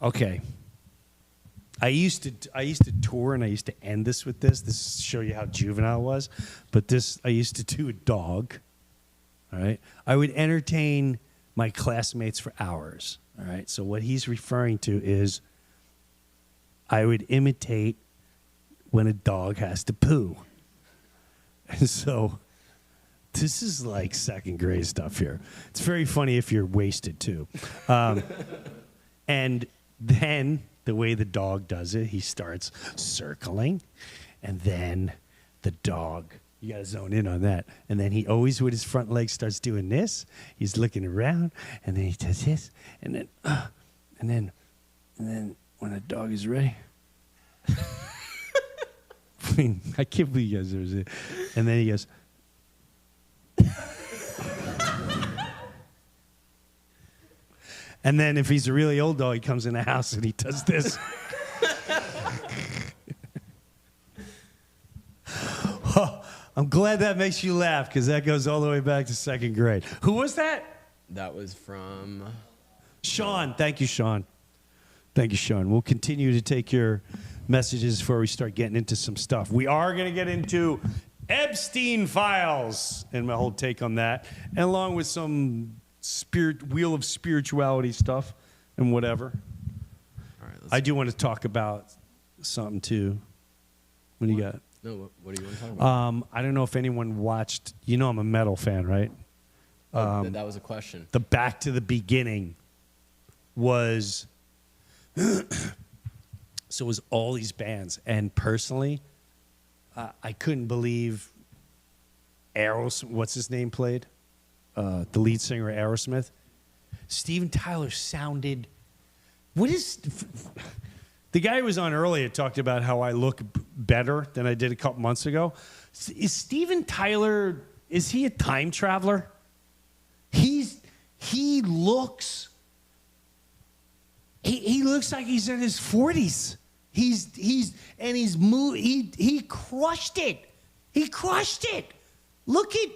Okay. I used to tour, and I used to end this with this. This to show you how juvenile it was. But this, I used to do a dog. All right. I would entertain my classmates for hours. All right. So what he's referring to is I would imitate when a dog has to poo. And so this is like second grade stuff here. It's very funny if you're wasted too. And then the way the dog does it, he starts circling, and then the dog, you got to zone in on that. And then he always, with his front leg, starts doing this. He's looking around, and then he does this, and then when the dog is ready, I mean, I can't believe you guys ever see it. And then he goes, and then if he's a really old dog, he comes in the house and he does this. Oh, I'm glad that makes you laugh, because that goes all the way back to second grade. Who was that? That was from Sean. Thank you, Sean. Thank you, Sean. We'll continue to take your messages before we start getting into some stuff. We are going to get into Epstein files and my whole take on that, and along with some wheel of spirituality stuff and whatever. All right, I do want to talk about something too. What do you got? No, what do you want to talk about? I don't know if anyone watched. You know, I'm a metal fan, right? That was a question. The Back to the Beginning was so it was all these bands, and personally, I couldn't believe Aerosmith. What's his name played? The lead singer of Aerosmith. Steven Tyler sounded. What is the guy who was on earlier talked about how I look better than I did a couple months ago? Is Steven Tyler? Is he a time traveler? He looks like he's in his 40s. He crushed it. He crushed it. Look at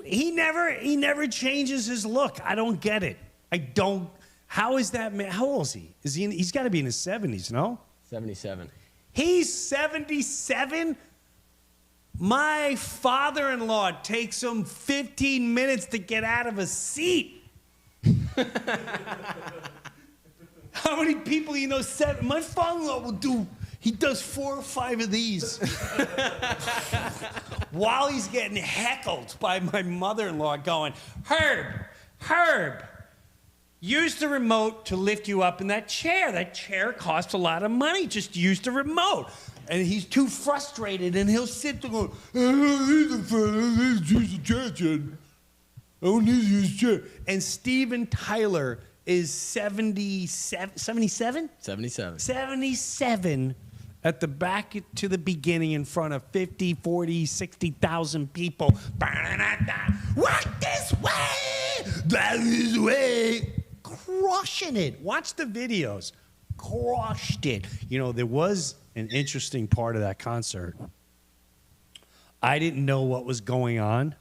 he never changes his look. I don't get it. I don't. How is that man? How old is he? He's got to be in his 70s, no? 77. He's 77. My father-in-law takes him 15 minutes to get out of a seat. How many people you know? 7. My father-in-law will do. He does 4 or 5 of these while he's getting heckled by my mother-in-law going, Herb, use the remote to lift you up in that chair. That chair costs a lot of money. Just use the remote. And he's too frustrated, and he'll sit there going, I don't need to use the chair, Jen. I don't need to use the chair. And Steven Tyler is 77? 77? 77 at the back to the beginning in front of 50, 40, 60,000 people. Walk this way, that is way. Crushing it. Watch the videos. Crushed it. You know, there was an interesting part of that concert. I didn't know what was going on.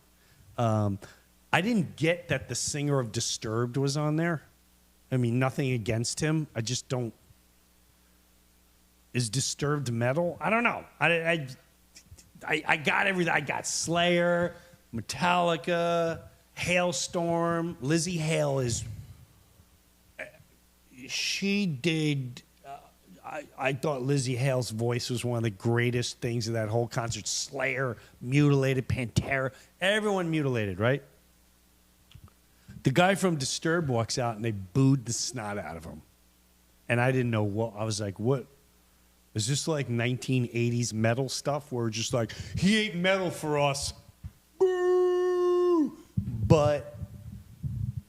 I didn't get that the singer of Disturbed was on there. I mean, nothing against him. I just don't. Is Disturbed metal? I don't know. I got everything. I got Slayer, Metallica, Hailstorm. Lizzie Hale is. She did. I thought Lizzie Hale's voice was one of the greatest things of that whole concert. Slayer, mutilated, Pantera, everyone mutilated, right? The guy from Disturbed walks out and they booed the snot out of him. And I didn't know what. I was like, what? Is this like 1980s metal stuff where we're just like, he ain't metal for us? Boo! But,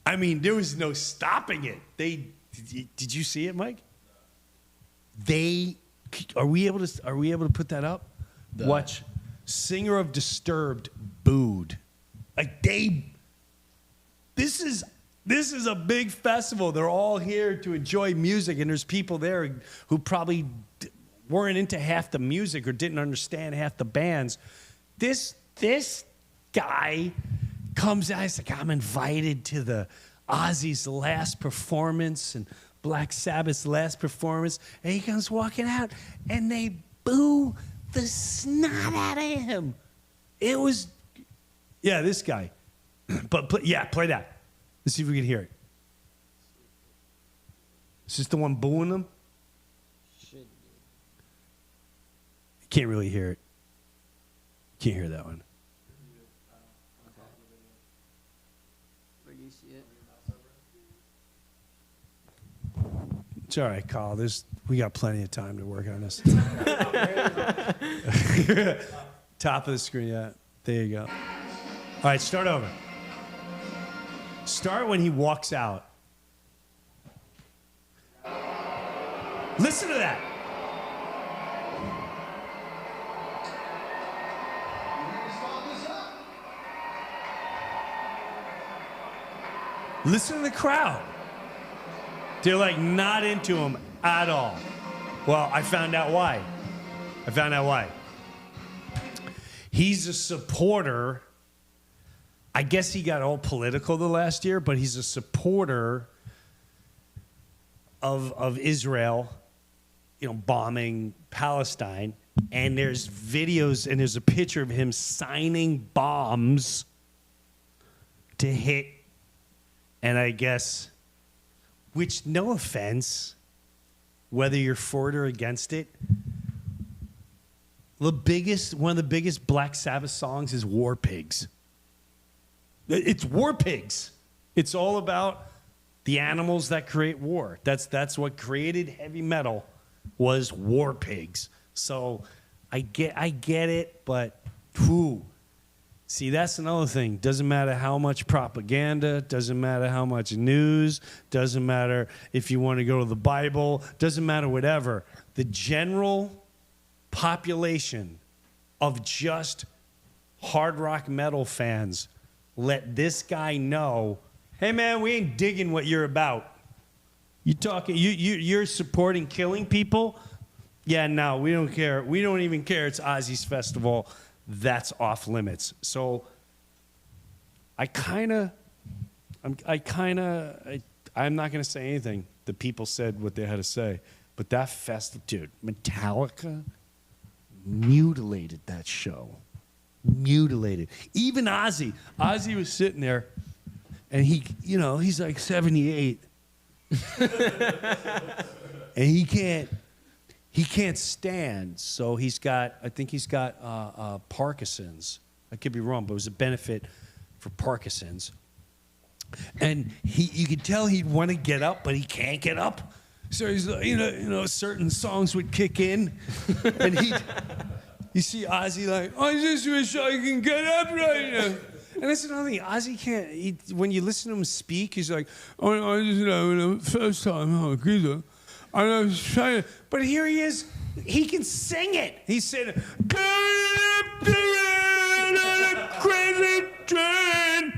I mean, there was no stopping it. Did you see it, Mike? Are we able to put that up? Watch. Singer of Disturbed booed. Like this is a big festival. They're all here to enjoy music, and there's people there who probably weren't into half the music or didn't understand half the bands. This guy comes out. He's like, I'm invited to the Ozzy's last performance and Black Sabbath's last performance, and he comes walking out, and they boo the snot out of him. It was, yeah, this guy. But play that. Let's see if we can hear it. Is this the one booing them? Should be. Can't really hear it. Can't hear that one. Where do you see it? It's all right, Kyle. We got plenty of time to work on this. Top of the screen, yeah. There you go. All right, start over. Start when he walks out. Listen to that. Listen to the crowd. They're like not into him at all. Well, I found out why. He's a supporter. I guess he got all political the last year, but he's a supporter of Israel, bombing Palestine. And there's videos and there's a picture of him signing bombs to hit. And I guess, which, no offense, whether you're for it or against it, one of the biggest Black Sabbath songs is War Pigs. It's War Pigs. It's all about The animals that create war. That's what created heavy metal was war pigs. So I get it, but whew. See, that's another thing. Doesn't matter how much propaganda, doesn't matter how much news, doesn't matter if you want to go to the Bible, doesn't matter whatever. The general population of just hard rock metal fans let this guy know, hey man, we ain't digging what you're about. You're supporting killing people? Yeah, no, we don't care. We don't even care. It's Ozzy's festival. That's off limits. So I'm not going to say anything. The people said what they had to say. But that festival, dude, Metallica mutilated that show. Mutilated. Even Ozzy. Ozzy was sitting there, and he's like 78. And he can't stand, so I think he's got Parkinson's. I could be wrong, but it was a benefit for Parkinson's. And you could tell he'd want to get up, but he can't get up. So he's like, certain songs would kick in, and you see Ozzy like, I just wish I can get up right now. And that's another thing. Ozzy can't. When you listen to him speak, he's like, I just first time, I was trying, but here he is. He can sing it. He said, "Going up the road on a crazy train."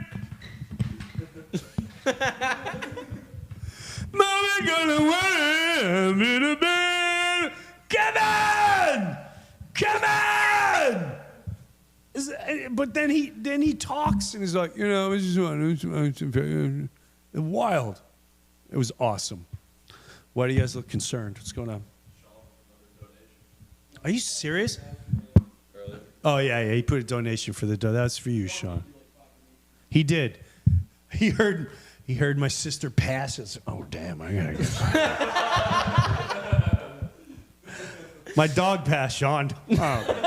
Mama gonna want me to bed. Come on, come on. But then he talks and he's like, I just want wild. It was awesome. Why do you guys look concerned? What's going on? Are you serious? Oh, yeah, he put a donation for the That's for you, Sean. He did. He heard my sister pass. It's, oh, damn, I gotta get my dog passed, Sean. Oh.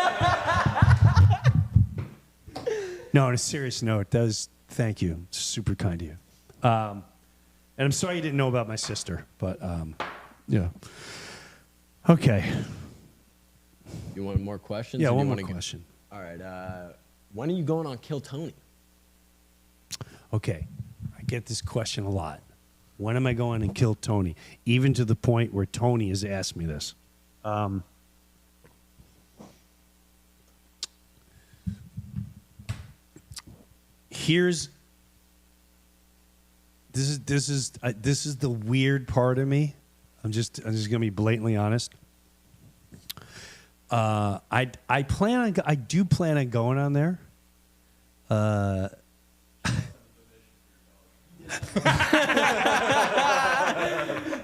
No, on a serious note, thank you. It's super kind of you. And I'm sorry you didn't know about my sister, but yeah. Okay. You want more questions? Yeah, one more question. All right. When are you going on Kill Tony? Okay. I get this question a lot. When am I going and kill Tony? Even to the point where Tony has asked me this. This is the weird part of me. I'm just gonna be blatantly honest. I do plan on going on there.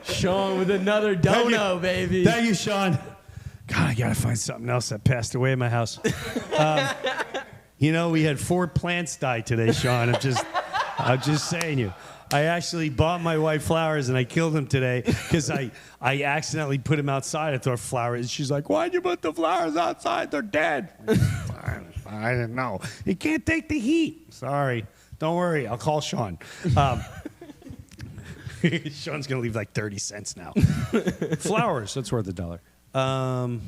Sean with another dono, baby. Thank you, Sean. God, I gotta find something else that passed away in my house. We had 4 plants die today, Sean. I'm just saying you. I actually bought my wife flowers and I killed them today because I accidentally put them outside. I thought flowers. She's like, "Why'd you put the flowers outside? They're dead." I didn't know. You can't take the heat. Sorry. Don't worry. I'll call Sean. Sean's gonna leave like 30 cents now. Flowers. That's worth $1.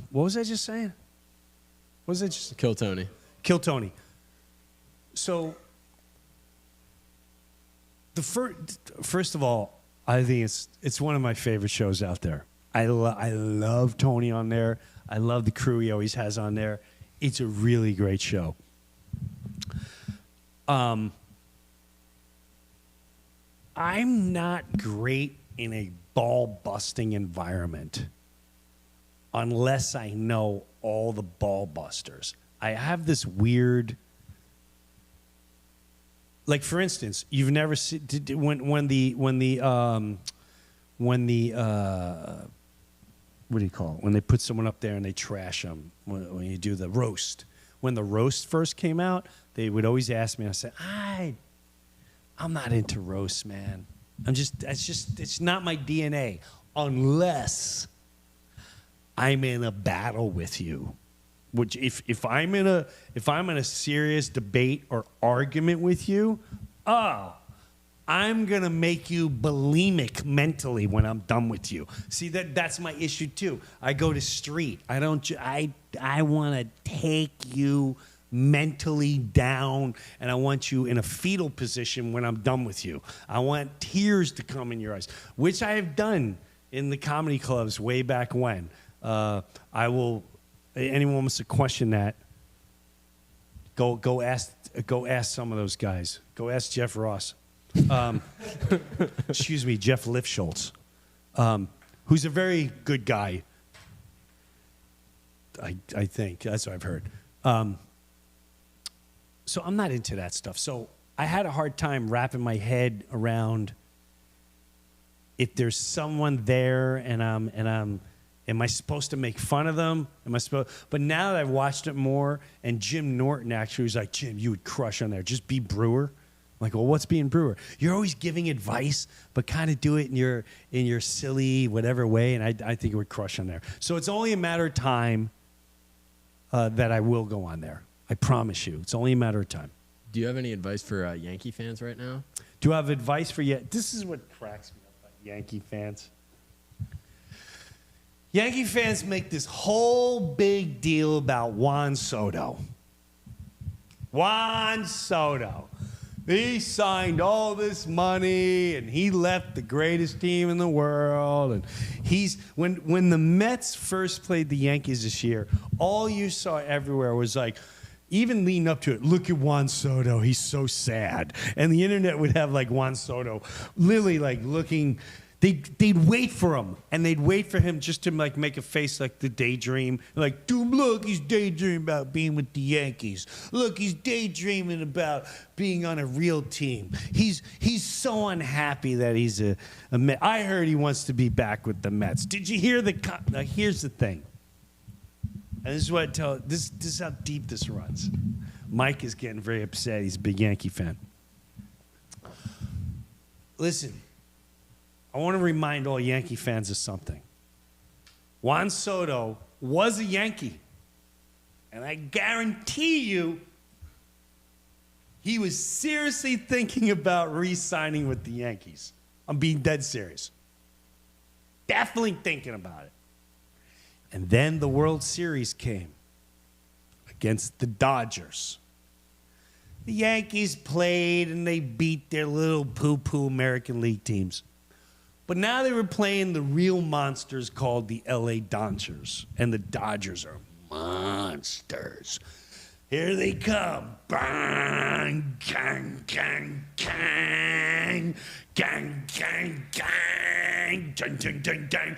What was I just saying? What was I just? Kill Tony. Kill Tony. So. First of all, I think it's one of my favorite shows out there. I love Tony on there. I love the crew he always has on there. It's a really great show. I'm not great in a ball-busting environment unless I know all the ball busters. I have this weird... Like, for instance, you've never seen when the what do you call it? When they put someone up there and they trash them when you do the roast. When the roast first came out, they would always ask me. I said, I'm not into roast, man. It's not my DNA unless I'm in a battle with you. Which if I'm in a serious debate or argument with you, I'm going to make you bulimic mentally when I'm done with you. See, that's my issue too. I go to street. I don't I want to take you mentally down, and I want you in a fetal position when I'm done with you. I want tears to come in your eyes, which I have done in the comedy clubs way back when. I will. Anyone wants to question that? Go ask some of those guys. Go ask Jeff Ross. Excuse me, Jeff Lifschultz, who's a very good guy. I think that's what I've heard. So I'm not into that stuff. So I had a hard time wrapping my head around if there's someone there and am I supposed to make fun of them? But now that I've watched it more, and Jim Norton actually was like, Jim, you would crush on there. Just be Breuer. I'm like, well, what's being Breuer? You're always giving advice, but kind of do it in your silly whatever way, and I think it would crush on there. So it's only a matter of time that I will go on there. I promise you. It's only a matter of time. Do you have any advice for Yankee fans right now? Do I have advice for you? This is what cracks me up about Yankee fans. Yankee fans make this whole big deal about Juan Soto. Juan Soto. He signed all this money, and he left the greatest team in the world. And when the Mets first played the Yankees this year, all you saw everywhere was like, even leading up to it, look at Juan Soto, he's so sad. And the internet would have like Juan Soto literally like looking. They'd wait for him, and they'd wait for him just to like make a face like the daydream. Like, dude, look, he's daydreaming about being with the Yankees. Look, he's daydreaming about being on a real team. He's so unhappy that he's a Met. I heard he wants to be back with the Mets. Did you hear now, here's the thing. And this is what I tell. This is how deep this runs. Mike is getting very upset. He's a big Yankee fan. Listen. I want to remind all Yankee fans of something. Juan Soto was a Yankee. And I guarantee you, he was seriously thinking about re-signing with the Yankees. I'm being dead serious. Definitely thinking about it. And then the World Series came against the Dodgers. The Yankees played and they beat their little poo-poo American League teams. But now they were playing the real monsters called the LA Dodgers. And the Dodgers are monsters. Here they come. Bang, gang, gang, gang. Gang, gang, gang. Dang, dang, dang, dang.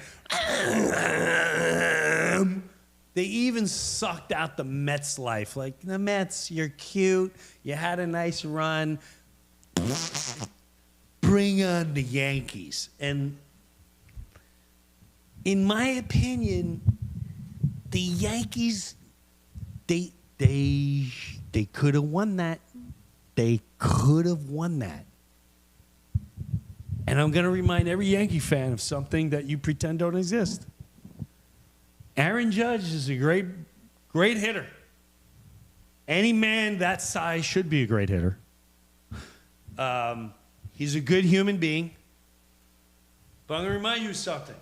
They even sucked out the Mets life. Like, the Mets, you're cute. You had a nice run. Bring on the Yankees. And in my opinion, the Yankees, they could have won that. They could have won that. And I'm going to remind every Yankee fan of something that you pretend don't exist. Aaron Judge is a great hitter. Any man that size should be a great hitter. He's a good human being. But I'm going to remind you of something.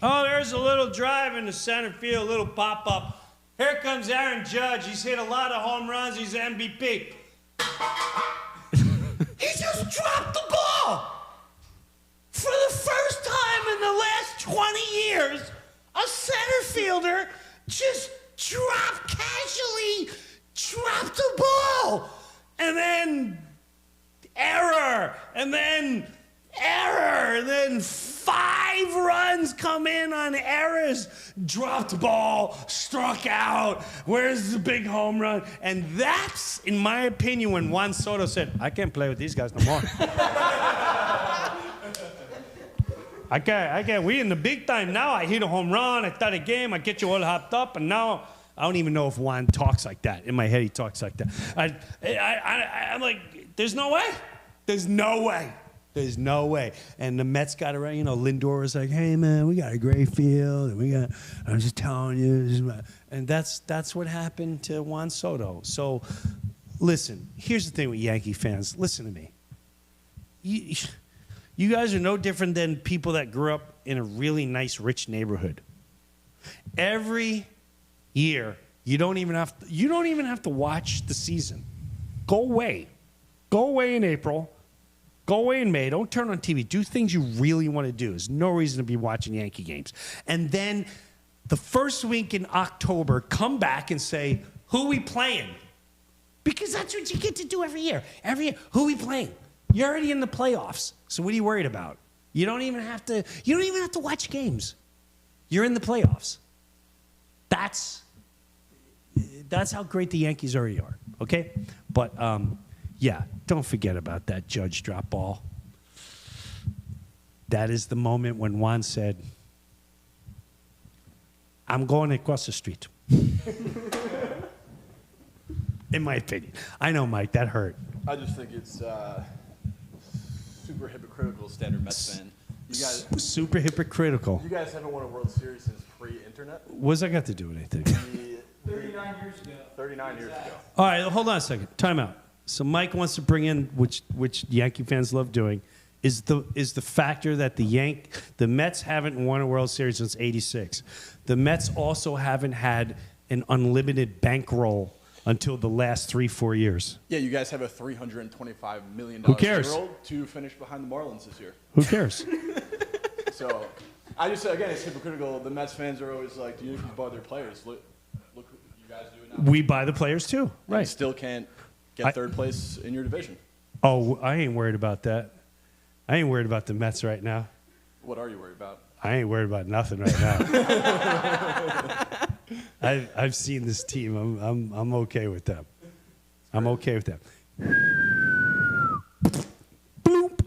Oh, there's a little drive in the center field, a little pop-up. Here comes Aaron Judge. He's hit a lot of home runs. He's MVP. He just dropped the ball. For the first time in the last 20 years, a center fielder just casually dropped the ball. And then error, and then error, and then 5 runs come in on errors. Dropped ball, struck out. Where's the big home run? And that's, in my opinion, when Juan Soto said, I can't play with these guys no more. I can't. We in the big time now. I hit a home run. I start a game. I get you all hopped up, and now I don't even know if Juan talks like that. In my head, he talks like that. I'm like, there's no way. There's no way. There's no way. And the Mets got around. You know, Lindor was like, hey, man, we got a great field. And I'm just telling you. And that's what happened to Juan Soto. So, listen, here's the thing with Yankee fans. Listen to me. you guys are no different than people that grew up in a really nice, rich neighborhood. Every year, you don't even have to watch the season. Go away. Go away in April. Go away in May. Don't turn on TV. Do things you really want to do. There's no reason to be watching Yankee games. And then the first week in October, come back and say, who we playing? Because that's what you get to do every year. Every year, who we playing? You're already in the playoffs. So what are you worried about? You don't even have to watch games. You're in the playoffs. That's how great the Yankees already are. Okay? But yeah, don't forget about that Judge drop ball. That is the moment when Juan said, I'm going across the street. In my opinion. I know, Mike, that hurt. I just think it's super hypocritical standard Mets fan. You guys, Super hypocritical. you guys haven't won a World Series since pre-internet. What's that got to do with anything? 39 years ago. 39 years ago. All right, hold on a second. Time out. So Mike wants to bring in, which Yankee fans love doing, is the factor that the Mets haven't won a World Series since '86. The Mets also haven't had an unlimited bankroll until the last 3-4 years. Yeah, you guys have a $325 million Who cares? payroll to finish behind the Marlins this year. Who cares? So I just say, again, it's hypocritical. The Mets fans are always like, do you buy their players? Look what you guys do now. We buy the players too, And you right? still can't get third place in your division. Oh, I ain't worried about that. I ain't worried about the Mets right now. What are you worried about? I ain't worried about nothing right now. I've seen this team. I'm okay with them. I'm okay with them. Bloop.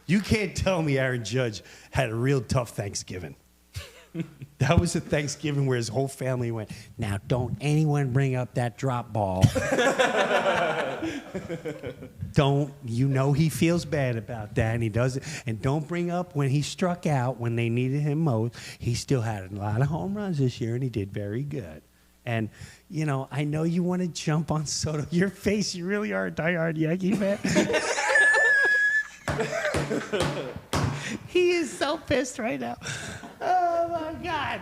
You can't tell me Aaron Judge had a real tough Thanksgiving. That was a Thanksgiving where his whole family went, now don't anyone bring up that drop ball. Don't, he feels bad about that, and he does it. And don't bring up when he struck out when they needed him most. He still had a lot of home runs this year, and he did very good. And, I know you want to jump on Soto. Your face, you really are a diehard Yankee fan. He is so pissed right now. Oh, my God.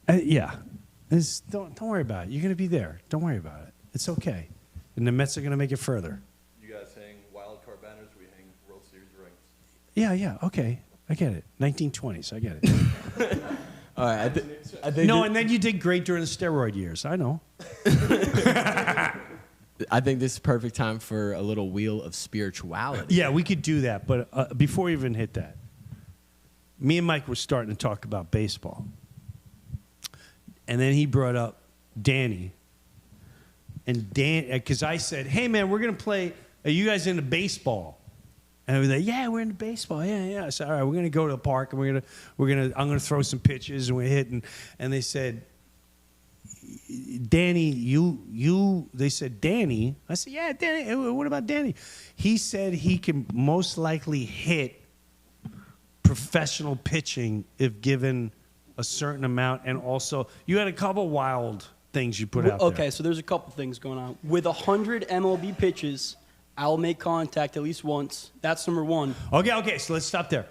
Yeah. Don't worry about it. You're going to be there. Don't worry about it. It's okay. And the Mets are going to make it further. You guys hang wild card banners, we hang World Series rings. Yeah, okay. I get it. 1920s, I get it. All right, I think No, and then you did great during the steroid years. I know. I think this is perfect time for a little wheel of spirituality. Yeah, we could do that. But before we even hit that, me and Mike were starting to talk about baseball. And then he brought up Danny. And because I said, hey, man, we're going to play, are you guys into baseball? And we were like, yeah, we're into baseball. Yeah. So, all right, we're going to go to the park, and I'm going to throw some pitches, and we're hitting. And they said, Danny, they said, Danny. I said, yeah, Danny. What about Danny? He said he can most likely hit professional pitching if given a certain amount. And also, you had a couple wild things you put out there. Okay, so there's a couple things going on. With 100 MLB pitches, I'll make contact at least once. That's number one. Okay, so let's stop there.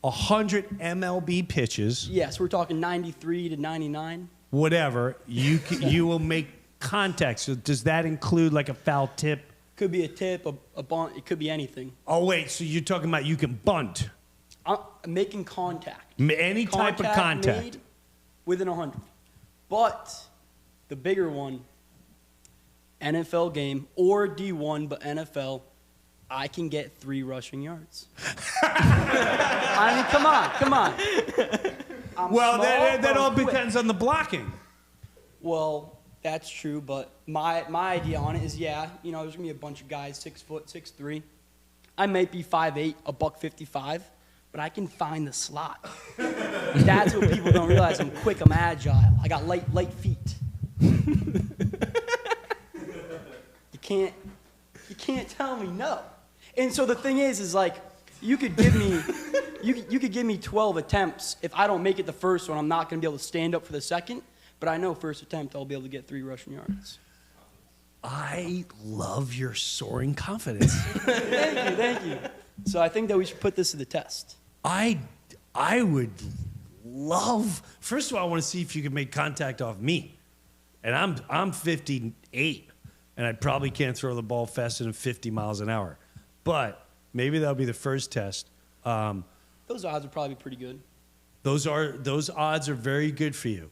100 MLB pitches. Yes, we're talking 93 to 99. Whatever, you will make contact. So does that include like a foul tip? Could be a tip, a bunt. It could be anything. Oh, wait, so you're talking about you can bunt. I'm making contact. Any type of contact. Made within 100. But the bigger one, NFL game or D1, but NFL, I can get 3 rushing yards. I mean, come on. I'm Well, small, that but all I'm quick. depends on the blocking. Well, that's true, but my idea on it is, there's going to be a bunch of guys 6 foot, 6'3". I might be 5'8", $155, but I can find the slot. That's what people don't realize. I'm quick, I'm agile. I got light feet. You can't tell me no. And so the thing is like, you could give me you could give me 12 attempts. If I don't make it the first one, I'm not going to be able to stand up for the second. But I know first attempt I'll be able to get 3 rushing yards. I love your soaring confidence. Thank you. So I think that we should put this to the test. I would love. First of all, I want to see if you can make contact off me, and I'm 58, and I probably can't throw the ball faster than 50 miles an hour. But maybe that'll be the first test. Those odds would probably be pretty good. Those odds are very good for you.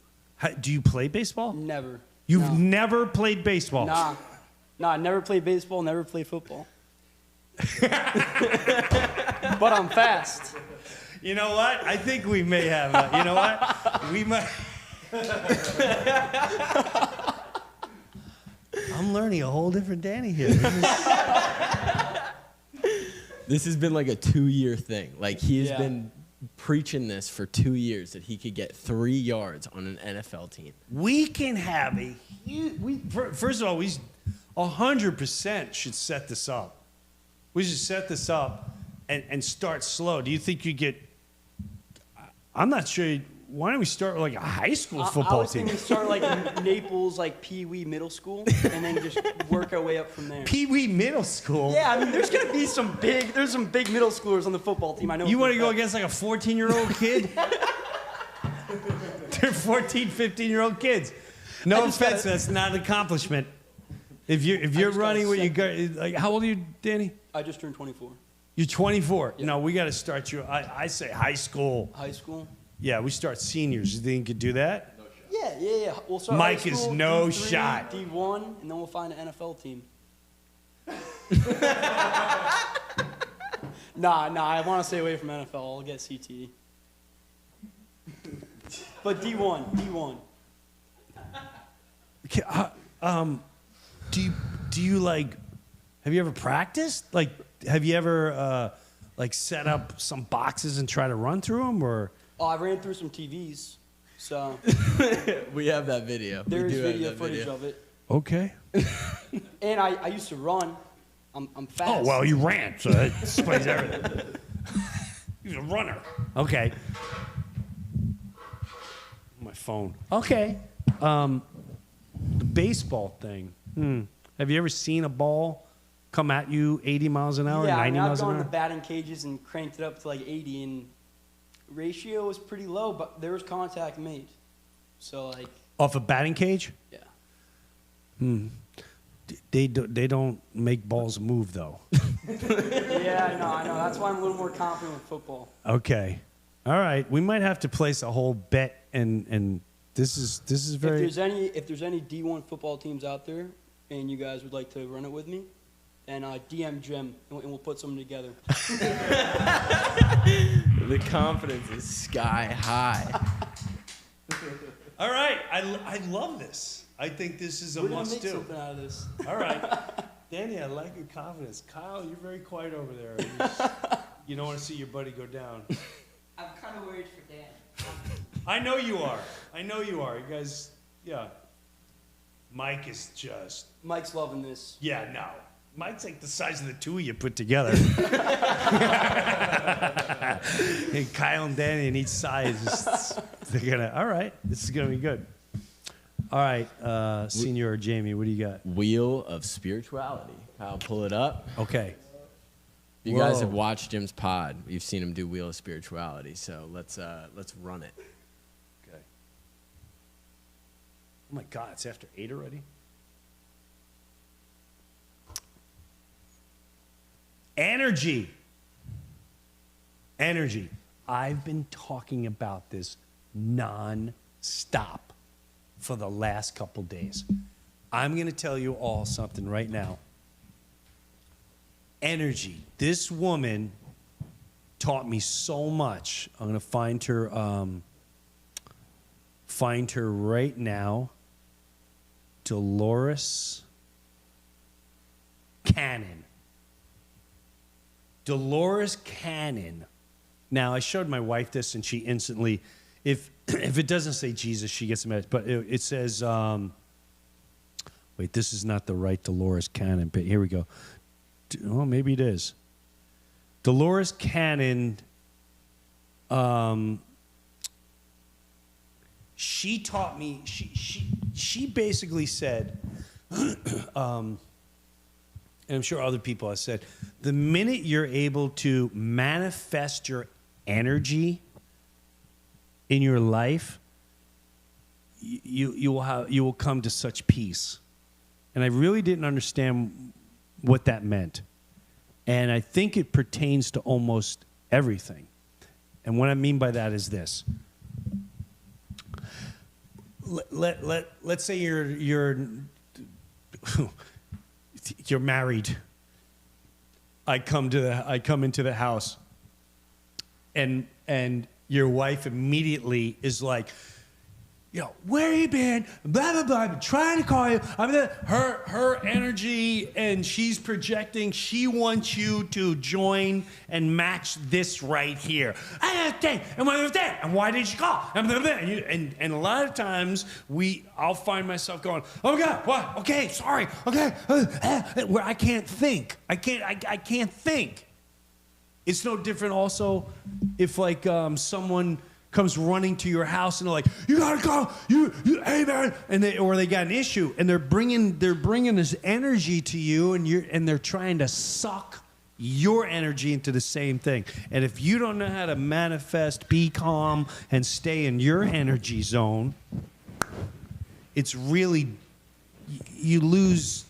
Do you play baseball? Never. You've No. never played baseball. Nah, I never played baseball, never played football. But I'm fast. You know what? I think we may have. You know what? We might. I'm learning a whole different Danny here. This has been like a 2-year thing. Like he has Yeah. been preaching this for 2 years that he could get 3 yards on an NFL team. We can have a huge. First of all, we 100% should set this up. We should set this up and start slow. Do you think you get? I'm not sure. Why don't we start with like a high school I football was team? thinking start like Naples, like Pee Wee Middle School, and then just work our way up from there. Pee Wee Middle School. Yeah, I mean, there's some big middle schoolers on the football team. I know. You for want a to go fact. against like a 14-year-old kid? They're 14, 15-year-old kids. No I just offense, gotta- that's not an accomplishment. If you're just gotta running what you set- got, like how old are you, Danny? I just turned 24. You're 24. Yeah. No, we got to start you. I say high school. High school. Yeah, we start seniors. You think you could do that? Yeah. We'll start. Mike high is school, no D3, shot. D1, and then we'll find an NFL team. Nah. I want to stay away from NFL. I'll get CTE. But D1. Do you like? Have you ever practiced? Like, have you ever like set up some boxes and try to run through them, or? Oh, I ran through some TVs, so We have that video. We there's do have video that footage video. of it. Okay. And I used to run. I'm fast. Oh well, you ran, so that explains everything. He's a runner. Okay. My phone. Okay. The baseball thing. Have you ever seen a ball come at you 80 miles an hour, Yeah, 90 I mean, I've miles an gone to hour? batting cages and cranked it up to like 80, and ratio was pretty low, but there was contact made. So like, Off a batting cage? yeah. They don't make balls move though. Yeah, no, I know. That's why I'm a little more confident with football. Okay. All right. We might have to place a whole bet, and this is very. If there's any D1 football teams out there, and you guys would like to run it with me, then DM Jim, and we'll put something together. The confidence is sky high. All right. I love this. I think this is a We're gonna must make do. something out of this. All right. Danny, I like your confidence. Kyle, you're very quiet over there. You don't want to see your buddy go down. I'm kind of worried for Dan. I know you are. You guys, yeah. Mike is just, Mike's loving this. yeah, no. Mike's like the size of the two of you put together. And Kyle and Danny on each side, they're gonna, all right, this is gonna be good. All right, Senior Jamie, what do you got? Wheel of Spirituality. I'll pull it up. Okay. You guys Whoa. have watched Jim's pod. You've seen him do Wheel of Spirituality. So let's run it. Okay. Oh my God, it's after 8 already? Energy. I've been talking about this non-stop for the last couple days. I'm going to tell you all something right now. Energy. This woman taught me so much. I'm going to find her right now. Dolores Cannon. Dolores Cannon. Now, I showed my wife this, and she instantly, if it doesn't say Jesus, she gets mad. But it says, wait, this is not the right Dolores Cannon. But here we go. Oh, maybe it is. Dolores Cannon, she taught me, she basically said, and I'm sure other people have said, the minute you're able to manifest your energy in your life, you will come to such peace. And I really didn't understand what that meant. And I think it pertains to almost everything. And what I mean by that is this. Let's say you're married. I come into the house, and your wife immediately is like, where you been? Blah blah blah. I've been trying to call you. Her energy, and she's projecting. She wants you to join and match this right here. I understand. And what was that? And why did you call? And a lot of times I'll find myself going, oh my God, what? Okay, sorry. Okay, where I can't think. I can't think. It's no different. Also, if someone comes running to your house and they're like, you gotta go, hey man, or they got an issue and they're bringing this energy to you, and they're trying to suck your energy into the same thing. And if you don't know how to manifest, be calm, and stay in your energy zone, it's really you lose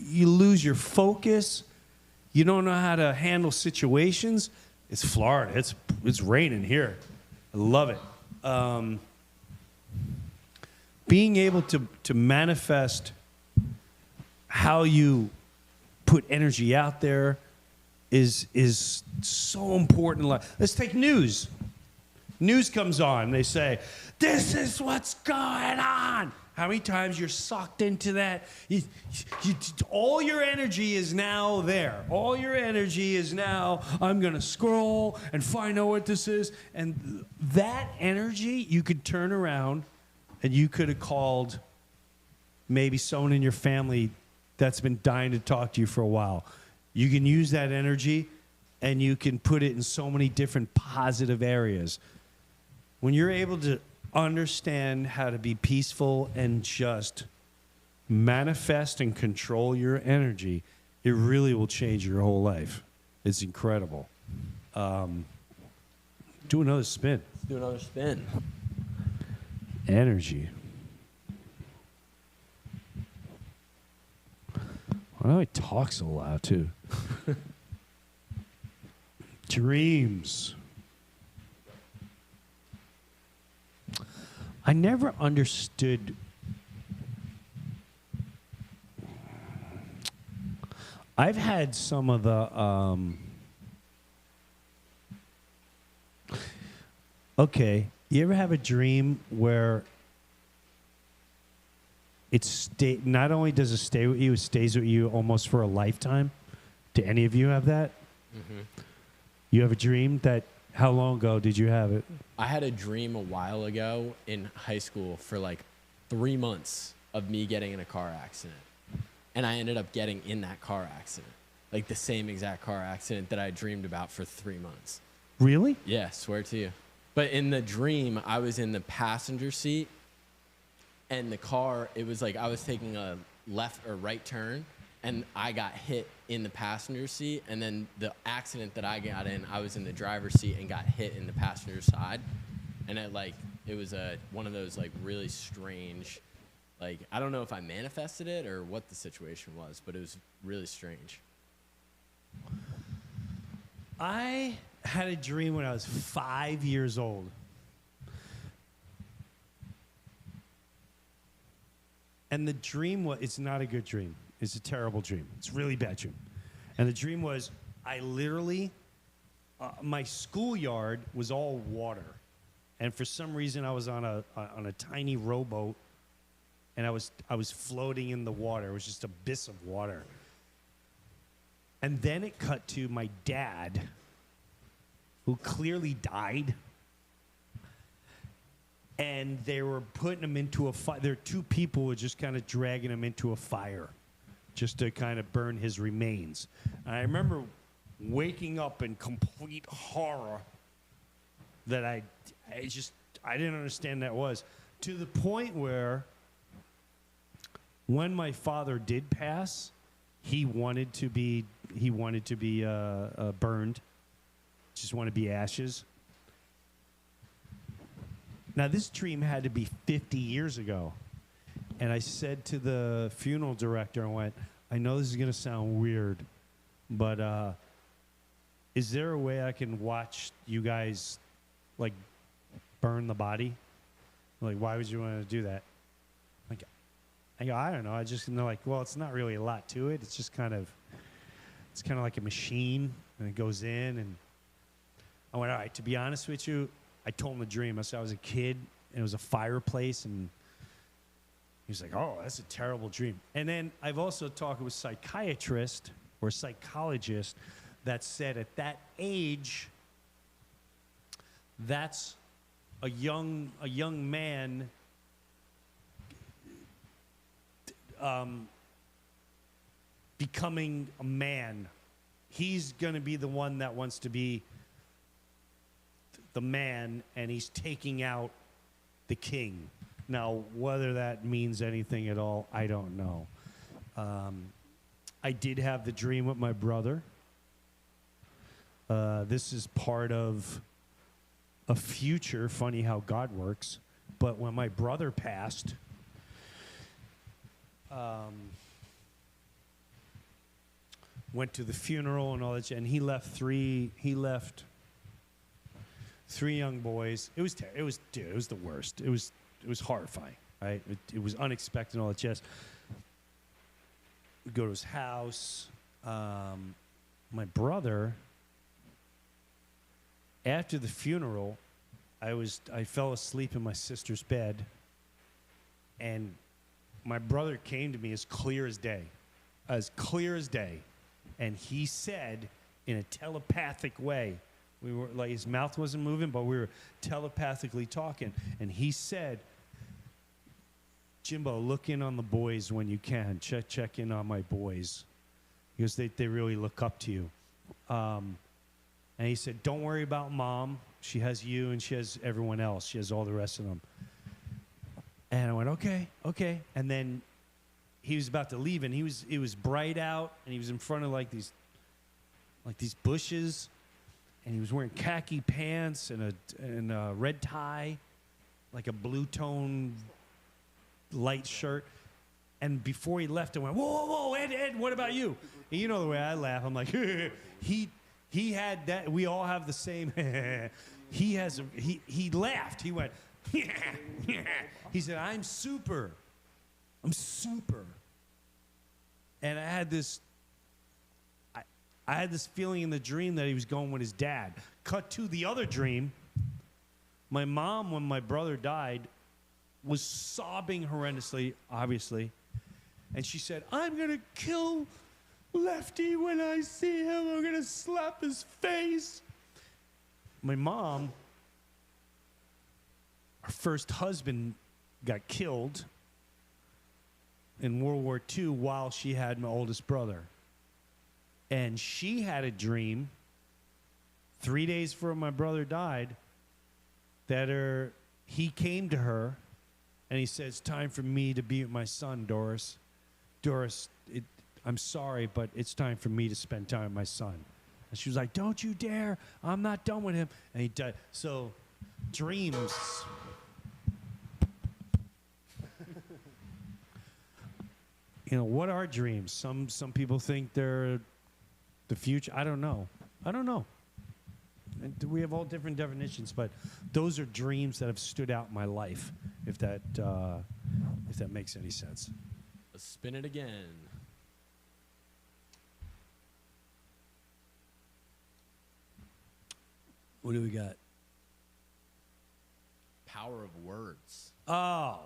your focus. You don't know how to handle situations. It's Florida. It's raining here. I love it. Being able to manifest how you put energy out there is so important. Let's take news. News comes on. They say, this is what's going on. How many times you're sucked into that? All your energy is now there. All your energy is now, I'm going to scroll and find out what this is. And that energy, you could turn around and you could have called maybe someone in your family that's been dying to talk to you for a while. You can use that energy and you can put it in so many different positive areas. When you're able to understand how to be peaceful and just manifest and control your energy, it really will change your whole life. It's incredible. Do another spin. Let's do another spin. Energy. Why do I talk so loud, too? Dreams. I never understood. I've had some of the. Okay, you ever have a dream where not only does it stay with you, it stays with you almost for a lifetime? Do any of you have that? Mm-hmm. You have a dream that. How long ago did you have it? I had a dream a while ago in high school for like 3 months of me getting in a car accident. And I ended up getting in that car accident. Like the same exact car accident that I dreamed about for 3 months. Really? Yeah, swear to you. But in the dream, I was in the passenger seat. And the car, it was like I was taking a left or right turn. And I got hit in the passenger seat, and then the accident that I got in, I was in the driver's seat and got hit in the passenger side, and it was one of those like really strange, like I don't know if I manifested it or what the situation was, but it was really strange. I had a dream when I was 5 years old. And the dream it's not a good dream. It's a terrible dream. It's a really bad dream. And the dream was, I literally, my schoolyard was all water. And for some reason, I was on a tiny rowboat, and I was floating in the water. It was just an abyss of water. And then it cut to my dad, who clearly died. And they were putting him into a fire. There were two people who were just kind of dragging him into a fire, just to kind of burn his remains. And I remember waking up in complete horror that I didn't understand that was, to the point where when my father did pass, he wanted to be burned, just want to be ashes. Now this dream had to be 50 years ago, and I said to the funeral director, I went, I know this is gonna sound weird, but is there a way I can watch you guys like burn the body? Like, why would you want to do that? Like, I go, I don't know. I just, and they're like, well, it's not really a lot to it. It's just kind of like a machine, and it goes in. And I went, all right, to be honest with you, I told him the dream. I said I was a kid, and it was a fireplace, and he was like, oh, that's a terrible dream. And then I've also talked with psychiatrists or psychologists that said at that age, that's a young man becoming a man. He's going to be the one that wants to be the man, and he's taking out the king. Now, whether that means anything at all, I don't know. I did have the dream with my brother. This is part of a future, funny how God works. But when my brother passed, went to the funeral and all that, and he left three young boys. It was the worst. It was horrifying, right? It was unexpected and all that jazz. We go to his house. My brother, after the funeral, I fell asleep in my sister's bed, and my brother came to me as clear as day, and he said in a telepathic way, we were like, his mouth wasn't moving, but we were telepathically talking, and he said, Jimbo, look in on the boys when you can. Check in on my boys, because they really look up to you. And he said, don't worry about Mom. She has you and she has everyone else. She has all the rest of them. And I went, okay. And then he was about to leave, and it was bright out, and he was in front of like these bushes, and he was wearing khaki pants and a red tie, like a blue tone light shirt. And before he left, I went, whoa, Ed, what about you? And you know the way I laugh. I'm like, he had that. We all have the same. He laughed. He went, he said, I'm super. And I had this feeling in the dream that he was going with his dad. Cut to the other dream. My mom, when my brother died, was sobbing horrendously, obviously. And she said, I'm going to kill Lefty when I see him. I'm going to slap his face. My mom, her first husband got killed in World War II while she had my oldest brother. And she had a dream 3 days before my brother died that he came to her and he said, it's time for me to be with my son, Doris. Doris, I'm sorry, but it's time for me to spend time with my son. And she was like, don't you dare. I'm not done with him. And he died. So dreams. What are dreams? Some people think they're the future. I don't know. And we have all different definitions, but those are dreams that have stood out in my life, if that makes any sense. Let's spin it again. What do we got? Power of words. Oh.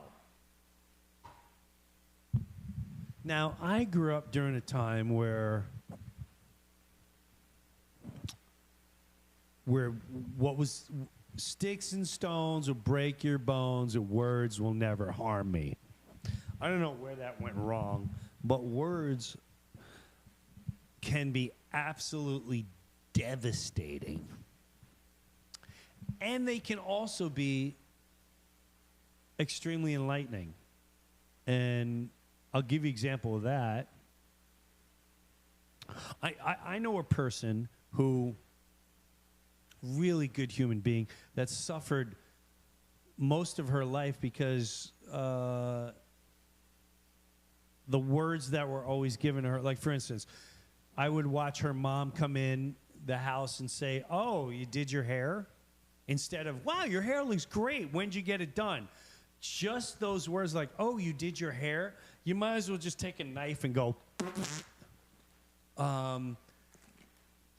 Now, I grew up during a time where what was sticks and stones will break your bones, and words will never harm me. I don't know where that went wrong, but words can be absolutely devastating. And they can also be extremely enlightening. And I'll give you an example of that. I know a person who, really good human being, that suffered most of her life because the words that were always given to her, like for instance, I would watch her mom come in the house and say, "Oh, you did your hair?" Instead of, "Wow, your hair looks great. When'd you get it done?" Just those words like, "Oh, you did your hair?" You might as well just take a knife and go,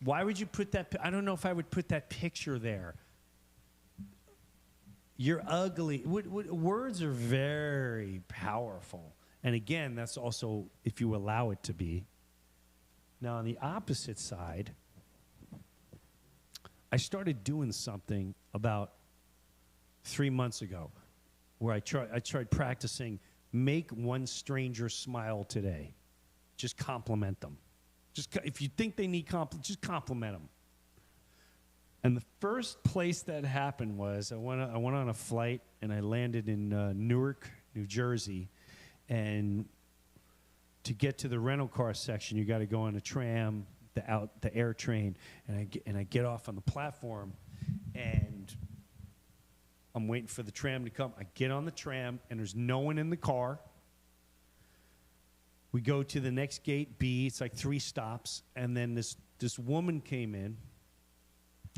why would you put that? I don't know if I would put that picture there. You're ugly. Words are very powerful. And again, that's also if you allow it to be. Now, on the opposite side, I started doing something about 3 months ago where I tried practicing make one stranger smile today. Just compliment them. Just if you think they need just compliment them. And the first place that happened was I went on a flight and I landed in Newark, New Jersey, and to get to the rental car section, you got to go on a tram, the air train, and I get off on the platform, and I'm waiting for the tram to come. I get on the tram, and there's no one in the car. We go to the next gate, B. It's like 3 stops, and then this woman came in.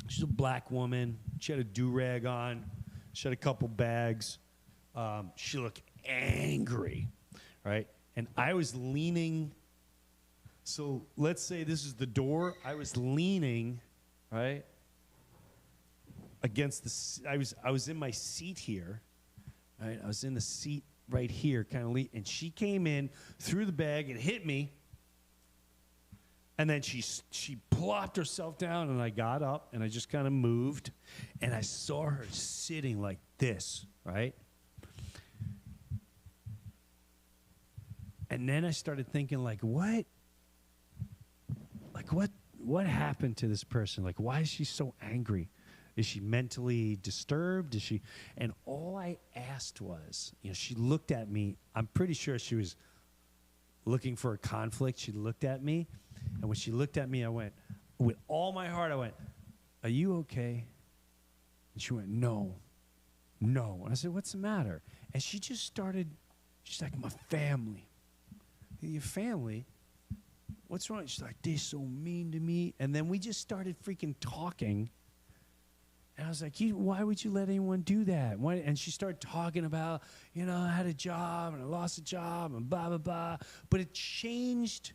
She's a black woman. She had a do-rag on. She had a couple bags. She looked angry, right? And I was leaning. So let's say this is the door. I was leaning, right, against the. I was in my seat here, right? I was in the seat right here, kind of and she came in, threw the bag, and hit me. And then she plopped herself down, and I got up, and I just kind of moved, and I saw her sitting like this, right? And then I started thinking, like, what happened to this person? Like, why is she so angry? Is she mentally disturbed? Is she? And all I asked was, she looked at me. I'm pretty sure she was looking for a conflict. She looked at me, and when she looked at me, I went, with all my heart, I went, "Are you okay?" And she went, "No, no." And I said, "What's the matter?" And she just started. She's like, "My family." "Your family? What's wrong?" She's like, "They're so mean to me." And then we just started freaking talking. And I was like, "Why would you let anyone do that?" Why? And she started talking about, I had a job and I lost a job and blah, blah, blah. But it changed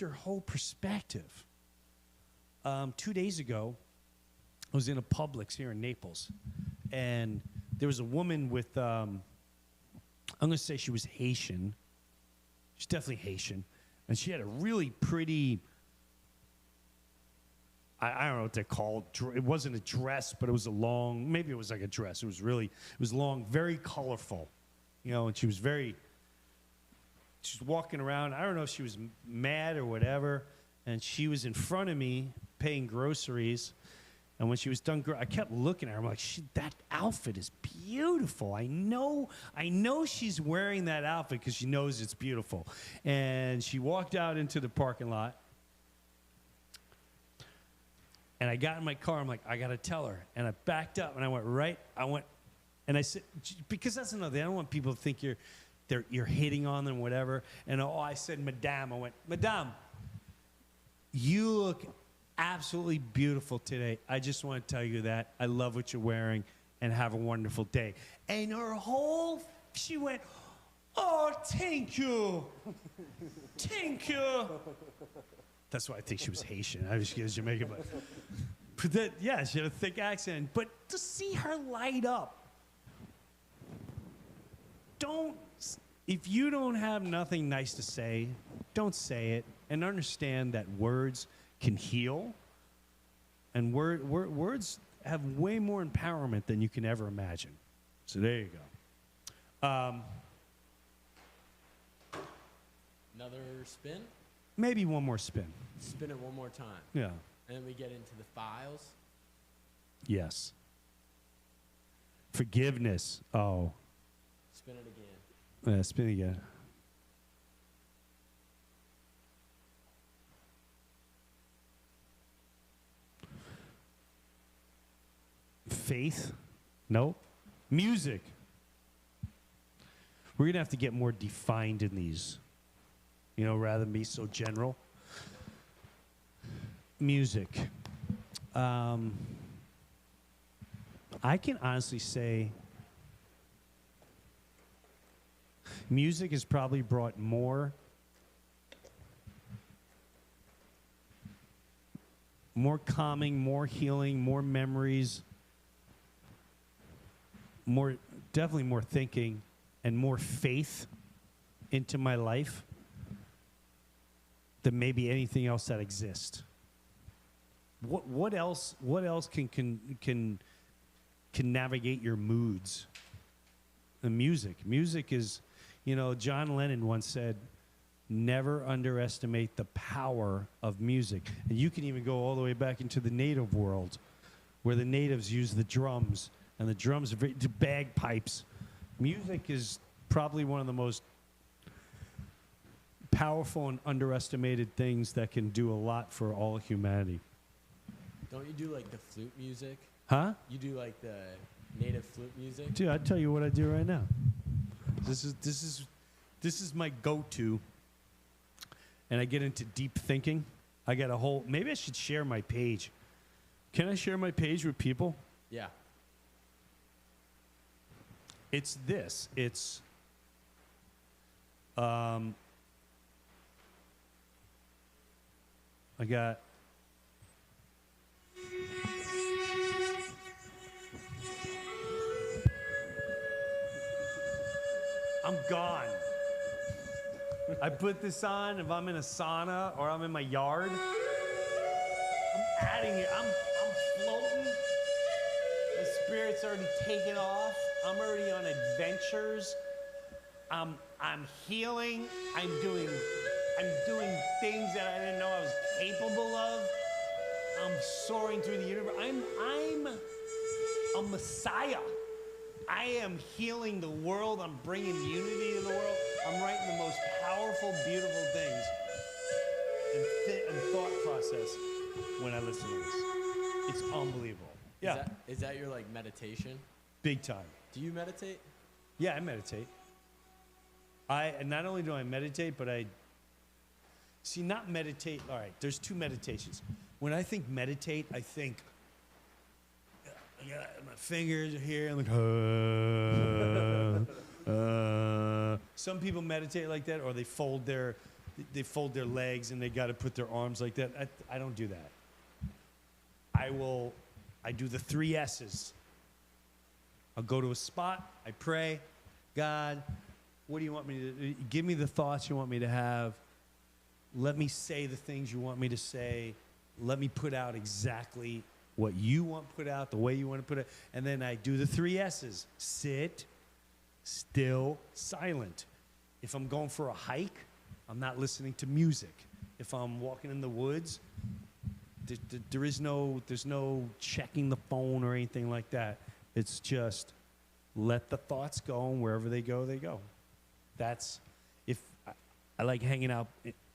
her whole perspective. 2 days ago, I was in a Publix here in Naples. And there was a woman with, I'm going to say she was Haitian. She's definitely Haitian. And she had a really pretty, I don't know what they're called. It wasn't a dress, but it was maybe it was like a dress. It was long, very colorful. And she was walking around. I don't know if she was mad or whatever. And she was in front of me paying groceries. And when she was done, I kept looking at her. I'm like, that outfit is beautiful. I know she's wearing that outfit because she knows it's beautiful. And she walked out into the parking lot. And I got in my car. I'm like, I got to tell her. And I backed up, and and I said, because that's another thing. I don't want people to think you're hitting on them, whatever. And I said, "Madame." I went, "Madame, you look absolutely beautiful today. I just want to tell you that. I love what you're wearing, and have a wonderful day." And she went, "Oh, thank you. Thank you." That's why I think she was Haitian. I was Jamaican, but she had a thick accent. But to see her light up, if you don't have nothing nice to say, don't say it, and understand that words can heal, and words have way more empowerment than you can ever imagine. So there you go. Another spin? Maybe one more spin. Spin it one more time. Yeah. And then we get into the files. Yes. Forgiveness. Oh. Spin it again. Spin again. Faith? No. Music. We're going to have to get more defined in these, rather than be so general. Music. I can honestly say music has probably brought more calming, more healing, more memories, definitely more thinking and more faith into my life than maybe anything else that exists. What else can navigate your moods? The music. Music is, John Lennon once said, never underestimate the power of music. And you can even go all the way back into the native world, where the natives use the drums, and the drums are the bagpipes. Music is probably one of the most powerful and underestimated things that can do a lot for all humanity. Don't you do like the flute music? Huh? You do like the native flute music? Dude, I'll tell you what I do right now. This is my go-to, and I get into deep thinking. I got a whole. Maybe I should share my page. Can I share my page with people? Yeah. It's this. It's I got I'm gone. I put this on if I'm in a sauna or I'm in my yard. I'm adding it. I'm floating. The spirit's already taken off. I'm already on adventures. I'm healing. I'm doing things that I didn't know I was capable of. I'm soaring through the universe. I'm a messiah. I am healing the world. I'm bringing unity to the world. I'm writing the most powerful, beautiful things and thought process when I listen to this. It's unbelievable. Yeah. Is that your like meditation? Big time. Do you meditate? Yeah, I meditate. Not only do I meditate, but not meditate. All right, there's two meditations. When I think meditate, I think my fingers are here. I'm like, Some people meditate like that, or they fold their legs and they got to put their arms like that. I don't do that. I do the 3 S's. I'll go to a spot. I pray, God, what do you want me to do? Give me the thoughts you want me to have. Let me say the things you want me to say. Let me put out exactly what you want put out, the way you want to put it. And then I do the 3 S's. Sit, still, silent. If I'm going for a hike, I'm not listening to music. If I'm walking in the woods, there's no checking the phone or anything like that. It's just let the thoughts go, and wherever they go, they go. That's, if I like hanging out.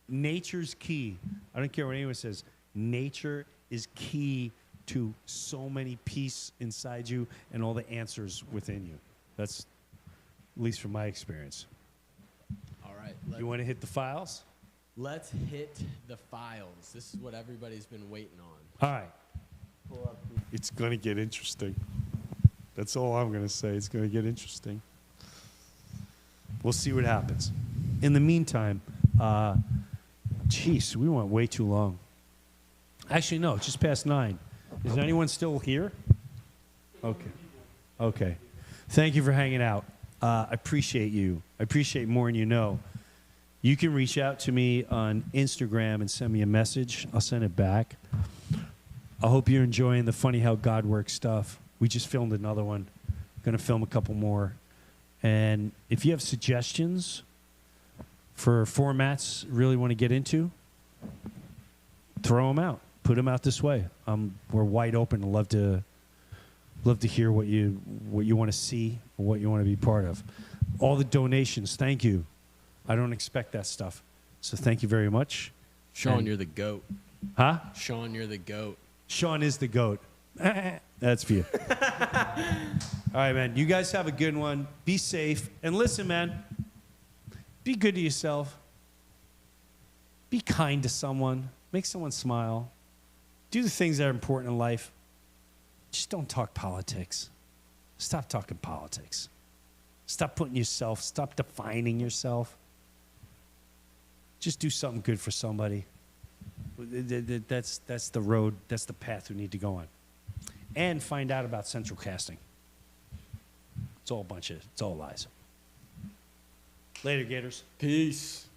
Nature's key. I don't care what anyone says. Nature is key to so many peace inside you and all the answers within you. That's at least from my experience. All right. You want to hit the files? Let's hit the files. This is what everybody's been waiting on. All right. It's going to get interesting. That's all I'm going to say. It's going to get interesting. We'll see what happens. In the meantime, geez, we went way too long. Actually, no, it's just past 9. Is anyone still here? Okay. Okay. Thank you for hanging out. I appreciate you. I appreciate more than you know. You can reach out to me on Instagram and send me a message. I'll send it back. I hope you're enjoying the Funny How God Works stuff. We just filmed another one. Going to film a couple more. And if you have suggestions for formats you really want to get into, throw them out. Put them out this way. We're wide open. I'd love to hear what you want to see or what you want to be part of. all the donations. Thank you. I don't expect that stuff. So thank you very much. Sean, And- you're the GOAT. Huh? Sean, you're the GOAT. Sean is the GOAT. That's for you. All right, man. You guys have a good one. Be safe. And listen, man. Be good to yourself. Be kind to someone. Make someone smile. Do the things that are important in life. Just don't talk politics. Stop talking politics. Stop defining yourself. Just do something good for somebody. That's the road, that's the path we need to go on. And find out about central casting. It's all lies. Later, Gators. Peace.